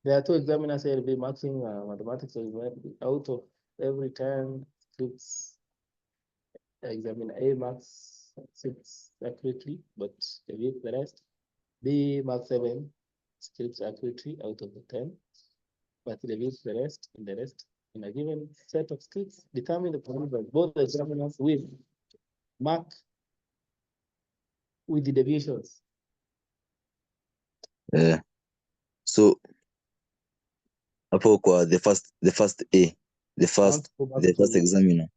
S1: There are two examiners here will be marking mathematics out of every 10 scripts. Examiner A marks 6 accurately, but the rest. B marks 7 scripts accurately out of the 10, but reveals the rest in a given set of scripts. Determine the probability that both the examiners will mark with the deviations.
S5: So hapo kwa the first A, the first examiner.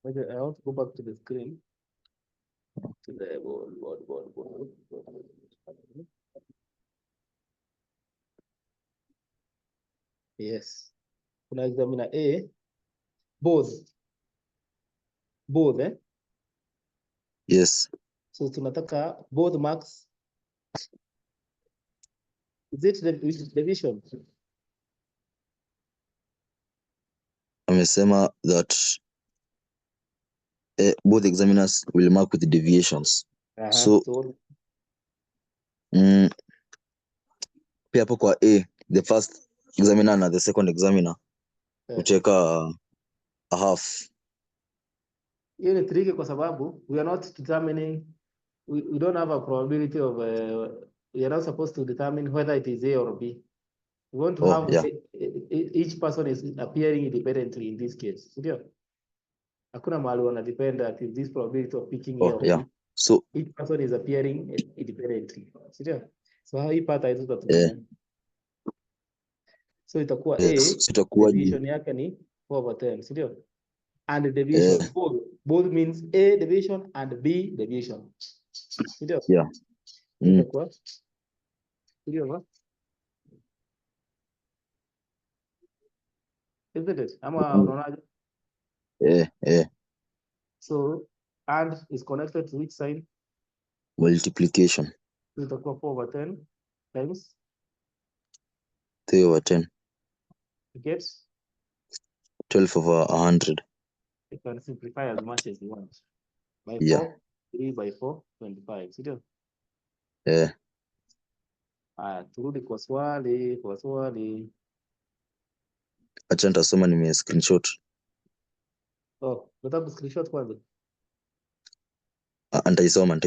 S1: Okay, I want to go back to the screen. To the board. Yes. Kuna examiner A, both,
S5: Yes.
S1: So tunataka both marks. Is it the division?
S5: Amesema that both examiners will mark with the deviations. So pia hapo kwa A, the first examiner na the second examiner uteka a half.
S1: Hiyo ni tricky kwa sababu we are not determining, we don't have a probability of we are not supposed to determine whether it is A or B. We want to have each person is appearing independently in this case. Ndio? Hakuna mahali wana depend at this probability of picking A or B.
S5: So
S1: each person is appearing independently. Ndio? So hii part haitutatumia. So itakuwa A, division yake ni 4/10, ndio? And the division both means A division and B division. Ndio?
S5: Yeah.
S1: Itakuwa ndio ba? Isn't it? Ama unaonaje? So and is connected to which sign?
S5: Multiplication.
S1: Itakuwa 4/10 times
S5: 3/10.
S1: You get
S5: 12/100.
S1: You can simplify as much as you want. By 4, 3/4, 25. Ndio? Turudi kwa swali.
S5: Acha nitasoma nime screenshot.
S1: Nataka screenshot kwanza.
S5: Nitaisoma.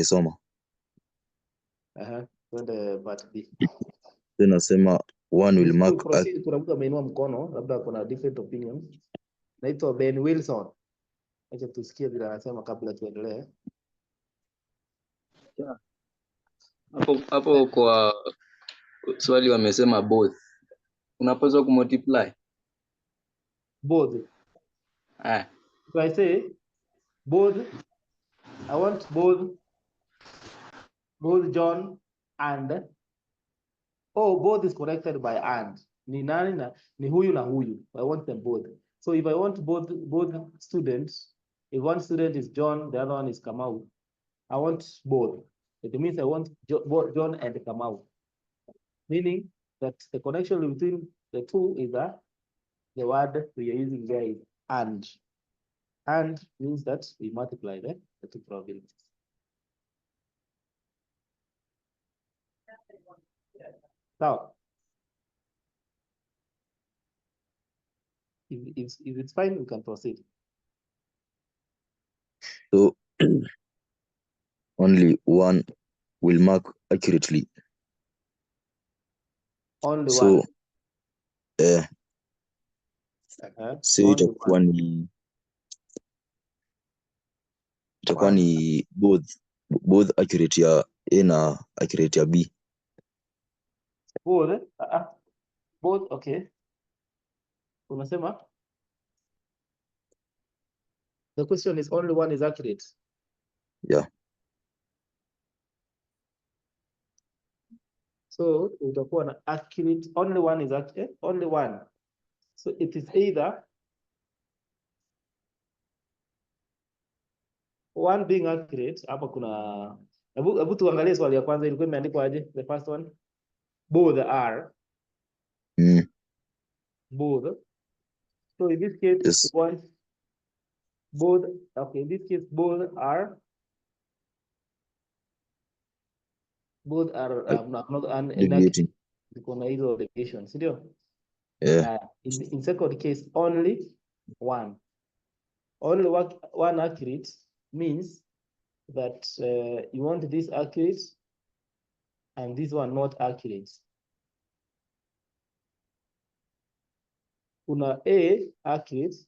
S1: Twende part B.
S5: Nasema one will mark.
S1: Kuna mtu ameinua mkono, labda kuna different opinions. Naitwa Ben Wilson. Acha tusikie vile anasema kabla tuendelee.
S6: Hapo kwa swali wamesema both. Unapaswa kumultiply.
S1: Both. If I say both, I want both John and both is connected by and. Ni nani na ni huyu na huyu. I want them both. So if I want both students, if one student is John, the other one is Kamau, I want both. It means I want both John and Kamau. Meaning that the connection between the two is the word we are using there is and. And means that we multiply the two probabilities. Now, if it's fine, we can proceed.
S5: So only one will mark accurately.
S1: Only one.
S5: So itakuwa ni both accurate ya A na accurate ya B.
S1: Both, okay. Unasema? The question is only one is accurate.
S5: Yeah.
S1: So utakuwa na accurate, only one is accurate, only one. So it is either one being accurate. Hapa kuna hebu tuangalie swali ya kwanza ilikuwa imeandikwa aje, the first one. Both are. Both. So in this case,
S5: yes.
S1: Both, okay, in this case, both are not
S5: deviating.
S1: Kuna hizo deviations, ndio? In second case, only one. Only one accurate means that you want this accurate and this one not accurate. Kuna A accurate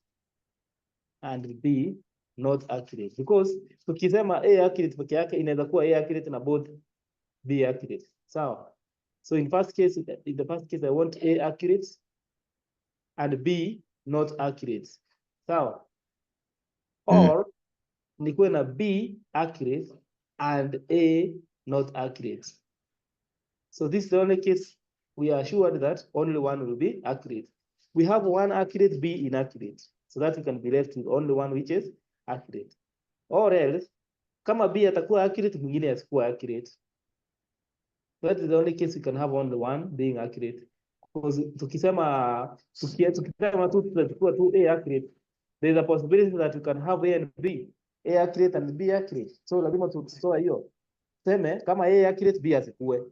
S1: and B not accurate, because tukisema A accurate peke yake inaweza kuwa A accurate na both B accurate. Sawa? So in the first case I want A accurate and B not accurate. Sawa? Or nikuwe na B accurate and A not accurate. So this is the only case we are assured that only one will be accurate. We have one accurate, B inaccurate. So that we can be left with only one which is accurate. Or else, kama B atakuwa accurate, mwingine asikuwa accurate. That is the only case we can have only one being accurate. Because tukisema tu tutachukua tu A accurate, there is a possibility that we can have A and B, A accurate and B accurate. So lazima tutoa hiyo. Seme kama A accurate, B asikuwe.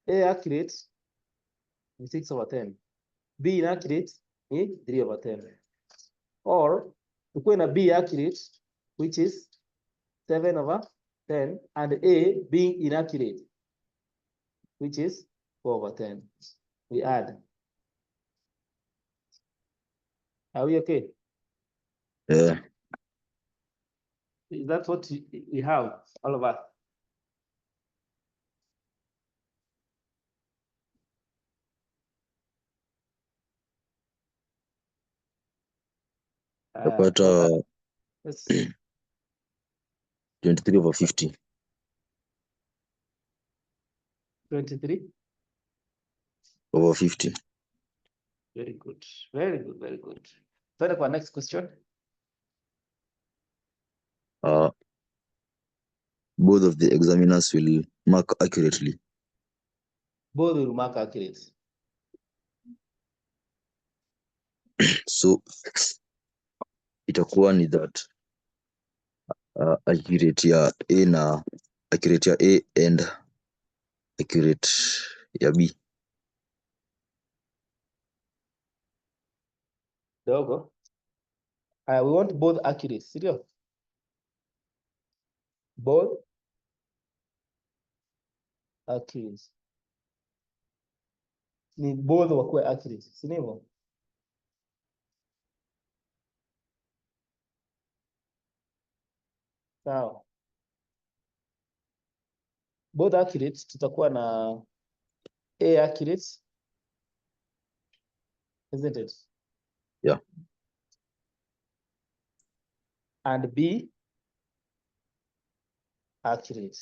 S1: A accurate ni 6/10. B inaccurate ni 3/10. Or tukue na B accurate which is 7/10 and A being inaccurate which is 4/10. We add. Are we okay?
S5: Yeah.
S1: Is that what we have, all of us?
S5: Utapata
S1: Let's
S5: 23/50.
S1: 23.
S5: 50.
S1: Very good. Very good. Very good. Turn to next question.
S5: Both of the examiners will mark accurately.
S1: Both will mark accurate.
S5: So itakuwa ni that accurate ya A na accurate ya A and accurate ya B.
S1: Dogo. We want both accurate. Serious. Both accurate. Ni both wakuwe accurate. Si ndivyo? Sawa. Both accurate tutakuwa na A accurate. Isn't it?
S5: Yeah.
S1: And B accurate.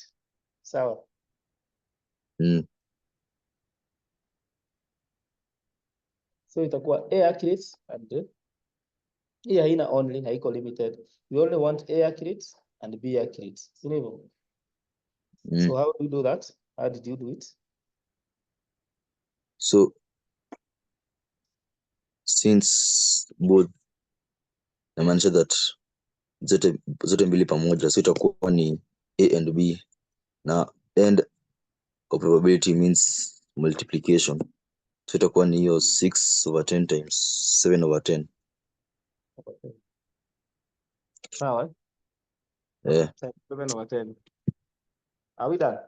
S1: Sawa.
S5: Mm.
S1: So itakuwa A accurate and hii haina only, haiko limited. We only want A accurate and B accurate. Si ndivyo?
S5: Mm.
S1: So how do you do that? How did you do it?
S5: So since both namaanisha that zote mbili pamoja, so itakuwa ni A and B na and kwa probability means multiplication, so itakuwa ni hiyo 6/10 times 7/10.
S1: Sawa.
S5: Yeah.
S1: 7/10. Are we done?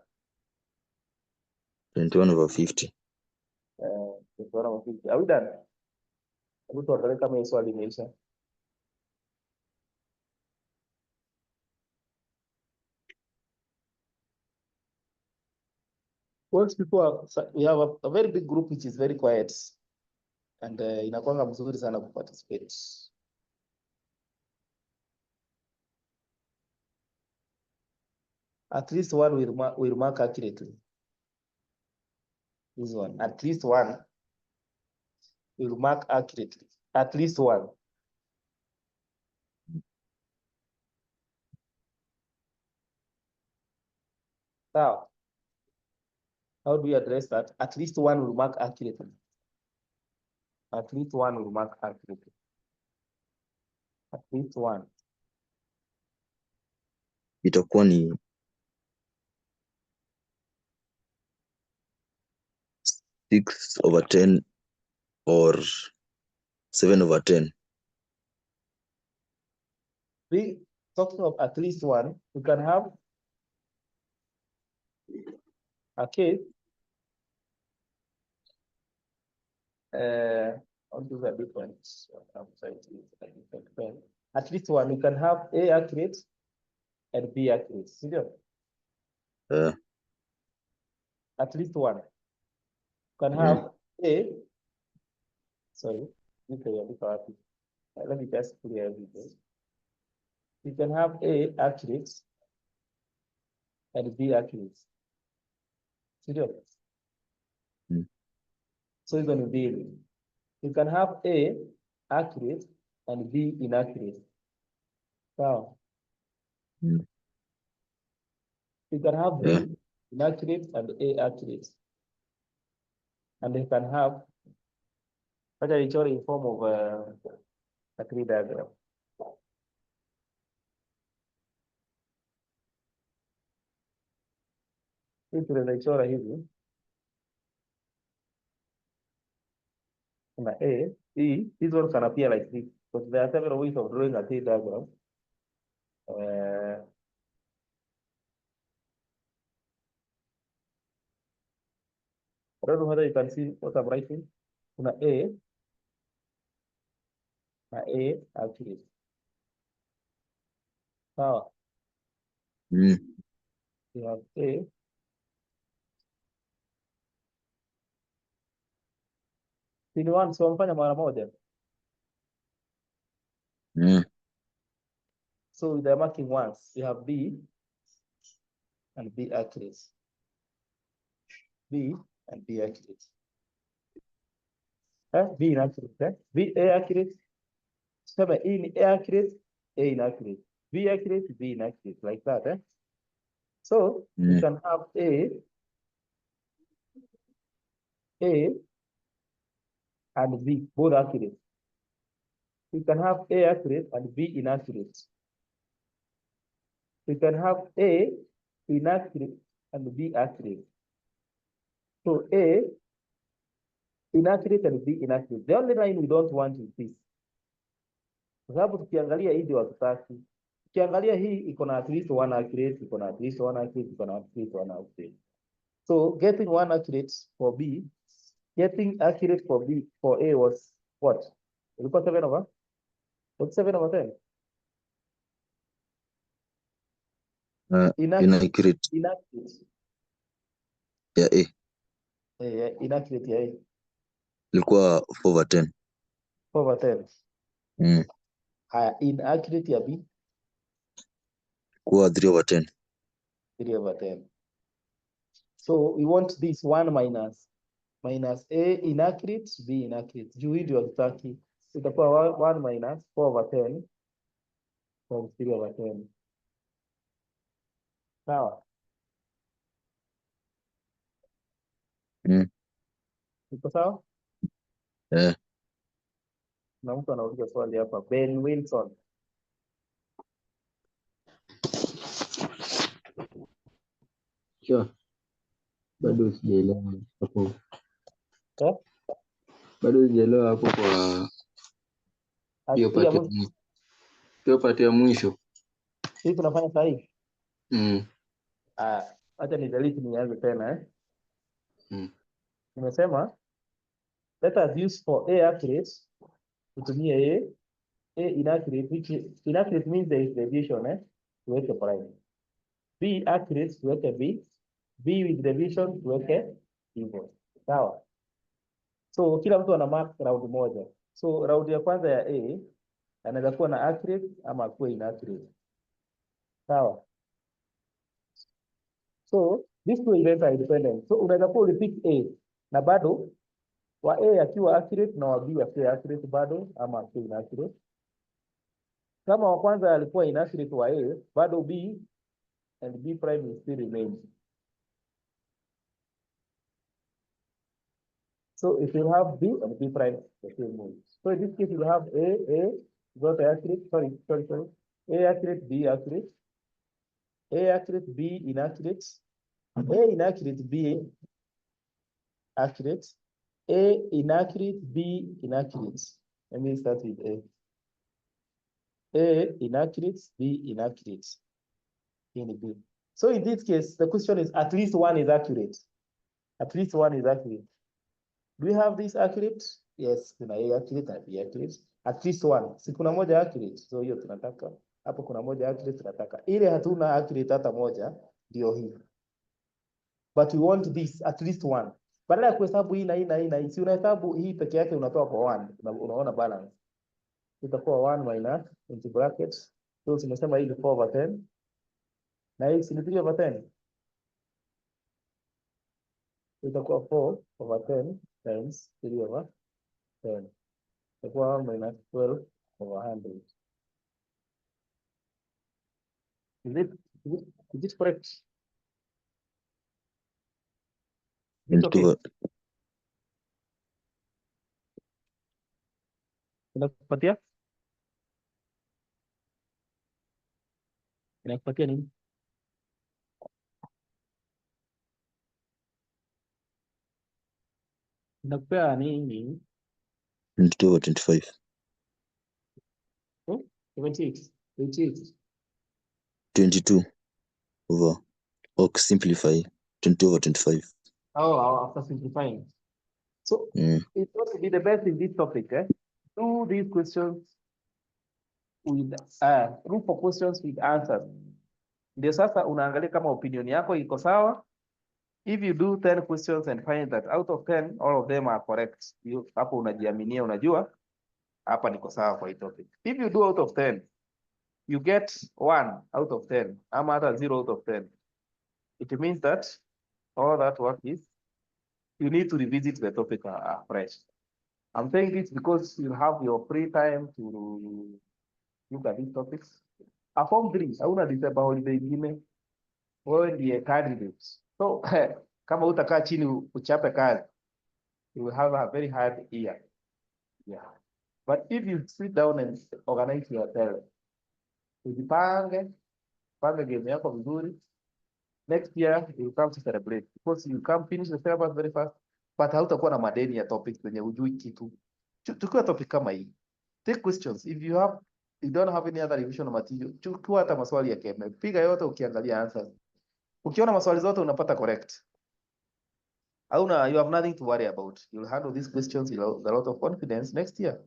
S5: 21/50.
S1: 21/50. Are we done? Hebu tuangalie kama hii swali imeisha. Once people are, we have a very big group which is very quiet and inakuanga mzuri sana kuparticipate. At least one will mark accurately. This one, at least one will mark accurately. At least one. Now, how do we address that? At least one will mark accurately. At least one will mark accurately. At least one.
S5: Itakuwa ni 6/10 or 7/10.
S1: We talking of at least one, we can have a case. I'll do the difference. At least one, we can have A accurate and B accurate. See there? At least one. Can have A. Sorry, let me just clear everything. you can have A accurate and B accurate. Serious? So you're going to be, you can have A accurate and B inaccurate. Now, you can have B inaccurate and A accurate. And you can have, actually in form of a tree diagram. Hii tunaichora hivi. Kuna A, E, these ones can appear like this. Because there are several ways of drawing a tree diagram. I don't know whether you can see what I'm writing. Kuna A accurate. Sawa. You have A. Sini one, so mfanya mara moja. So they're marking once. You have B and B accurate. B and B accurate. B inaccurate. B A accurate. Sema E accurate, A inaccurate. B accurate, B inaccurate. Like that. So you can have A and B, both accurate. You can have A accurate and B inaccurate. You can have A inaccurate and B accurate. So A inaccurate and B inaccurate. The only line we don't want is this. Kwa sababu tukiangalia hii ndio hatutaki. Tukiangalia hii iko na at least one accurate, iko na at least one accurate, iko na at least one accurate. So getting one accurate for B, getting accurate for B for A was what? Ilikuwa 7 over? What's 7 over 10?
S5: Inaccurate.
S1: Inaccurate.
S5: Yeah, A.
S1: Inaccurate ya A.
S5: Ilikuwa 4 over 10.
S1: 4 over 10. Inaccurate ya B.
S5: Kuwa 3 over 10.
S1: 3 over 10. So we want this 1 minus A inaccurate, B inaccurate. Juu hii ndio hatutaki. Itakuwa 1 minus 4 over 10 from 3 over 10. Sawa. Iko sawa? Na mtu anauliza swali hapa. Ben Wilson.
S6: Sure. Bado sijaelewa hapo.
S1: Eh?
S6: Bado sijaelewa hapo kwa hiyo pati ya mwisho.
S1: Hii tunafanya saa hii? Acha ni delete nianze tena Nimesema let us use for A accurate tutumie A inaccurate, which inaccurate means there is deviation tuweke prime. B accurate tuweke B. B with deviation tuweke hivyo. Sawa. So kila mtu ana mark round moja. So round ya kwanza ya A anaweza kuwa na accurate ama kuwa inaccurate. Sawa. So this two events are independent. So unaweza kuwa repeat A na bado wa A akiwa accurate na wa B akiwa accurate bado ama akiwa inaccurate. Kama wa kwanza alikuwa inaccurate wa A, bado B and B prime will still remain. So if you have B and B prime, the same move. So in this case, you have A got accurate, sorry. A accurate, B accurate. A accurate, B inaccurate. A inaccurate, B accurate. A inaccurate, B inaccurate. Let me start with A. A inaccurate, B inaccurate. In B. So in this case, the question is at least one is accurate. At least one is accurate. Do we have this accurate? Yes, kuna A accurate and B accurate. At least one. Si kuna moja accurate. So hiyo tunataka. Hapo kuna moja accurate tunataka. Ile hatuna accurate hata moja, ndio hii. But we want this at least one. Badala ya kuhesabu hii na hii na hii na hii, si unahesabu hii peke yake unatoa kwa 1. Unaona balance. Itakuwa 1 minus into bracket So tumesema hii ni 4/10 na hii ni 3/10. Itakuwa 4/10 times 3/10. Itakuwa -12/100. Is it correct? It's okay.
S5: 22
S1: Inakupatia? Inakupatia nini? Inakupea nini?
S5: 22/25.
S1: 78. 88.
S5: 22 over simplify 22/25.
S1: Oh, after simplifying. So it's going to be the best in this topic, eh? Do these questions with look for questions with answers. Ndio sasa unaangalia kama opinion yako iko sawa. If you do 10 questions and find that out of 10 all of them are correct, hapo unajiaminia, unajua hapa niko sawa kwa hii topic. If you do out of 10 you get 1 out of 10 ama hata 0 out of 10, it means that all that work is you need to revisit the topic afresh. I'm saying this because you have your free time to look at these topics. A form 3 hauna December holiday ingine, wewe ndiye candidate. So kama utakaa chini uchape kazi, you will have a very hard year. Yeah. But if you sit down and organize yourself, ujipange, pange game yako vizuri, next year you come to celebrate because you come finish the syllabus very fast, but hautakuwa na madeni ya topics zenye hujui kitu. Chukua topic kama hii. Take questions. If you don't have any other revision material, chukua hata maswali ya KMF. Piga yote ukiangalia answers. Ukiona maswali zote unapata correct. You have nothing to worry about. You'll handle these questions with a lot of confidence next year.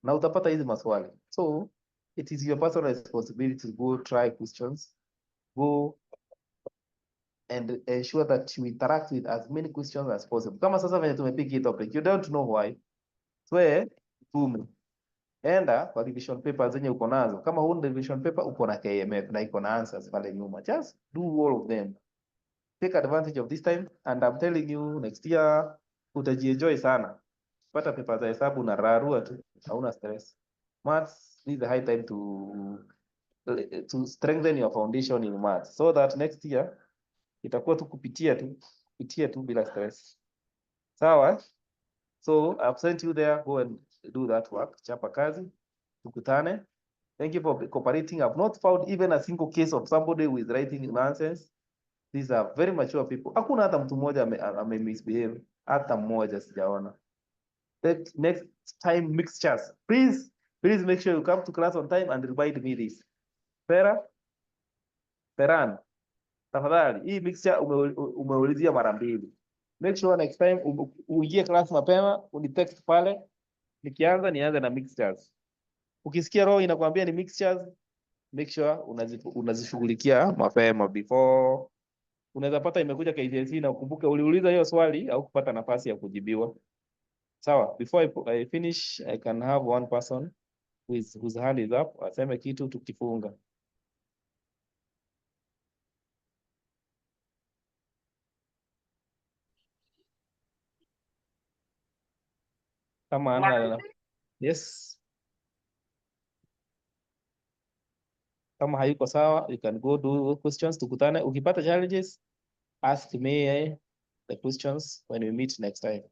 S1: Na utapata hizi maswali. So, it is your personal responsibility to go try questions. Go and ensure that you interact with as many questions as possible. Kama sasa venye tumepick hii topic, you don't know why. So, tume. Enda kwa revision paper zenye uko nazo. Kama huna revision paper, uko na KMF na iko na answers pale nyuma. Just do all of them. Take advantage of this time, and I'm telling you, next year utajienjoy sana. Pata paper za hesabu na rarua tu, hauna stress. Maths is the high time to strengthen your foundation in maths, so that next year itakuwa tu kupitia tu bila stress. Sawa? So I've sent you there, go and do that work. Chapa kazi, tukutane. Thank you for cooperating. I've not found even a single case of somebody who is writing nonsense. These are very mature people. Hakuna hata mtu mmoja ame misbehave, hata mmoja sijaona. Next time mixtures. Please make sure you come to class on time and remind me this. Peran, tafadhali hii mixture umeulizia mara mbili. Make sure next time uingie class mapema, unitext pale, nikianza nianze na mixtures. Ukisikia roho inakwambia ni mixtures, make sure unazishughulikia mapema before unaweza pata imekuja KCSE na ukumbuke uliuliza hiyo swali au kupata nafasi ya kujibiwa. Sawa, before I finish, I can have one person whose hand is up, aseme kitu tukifunga. Kama ana yes. Kama hayuko sawa, you can go do questions, tukutane. Ukipata challenges, ask me the questions when we meet next time.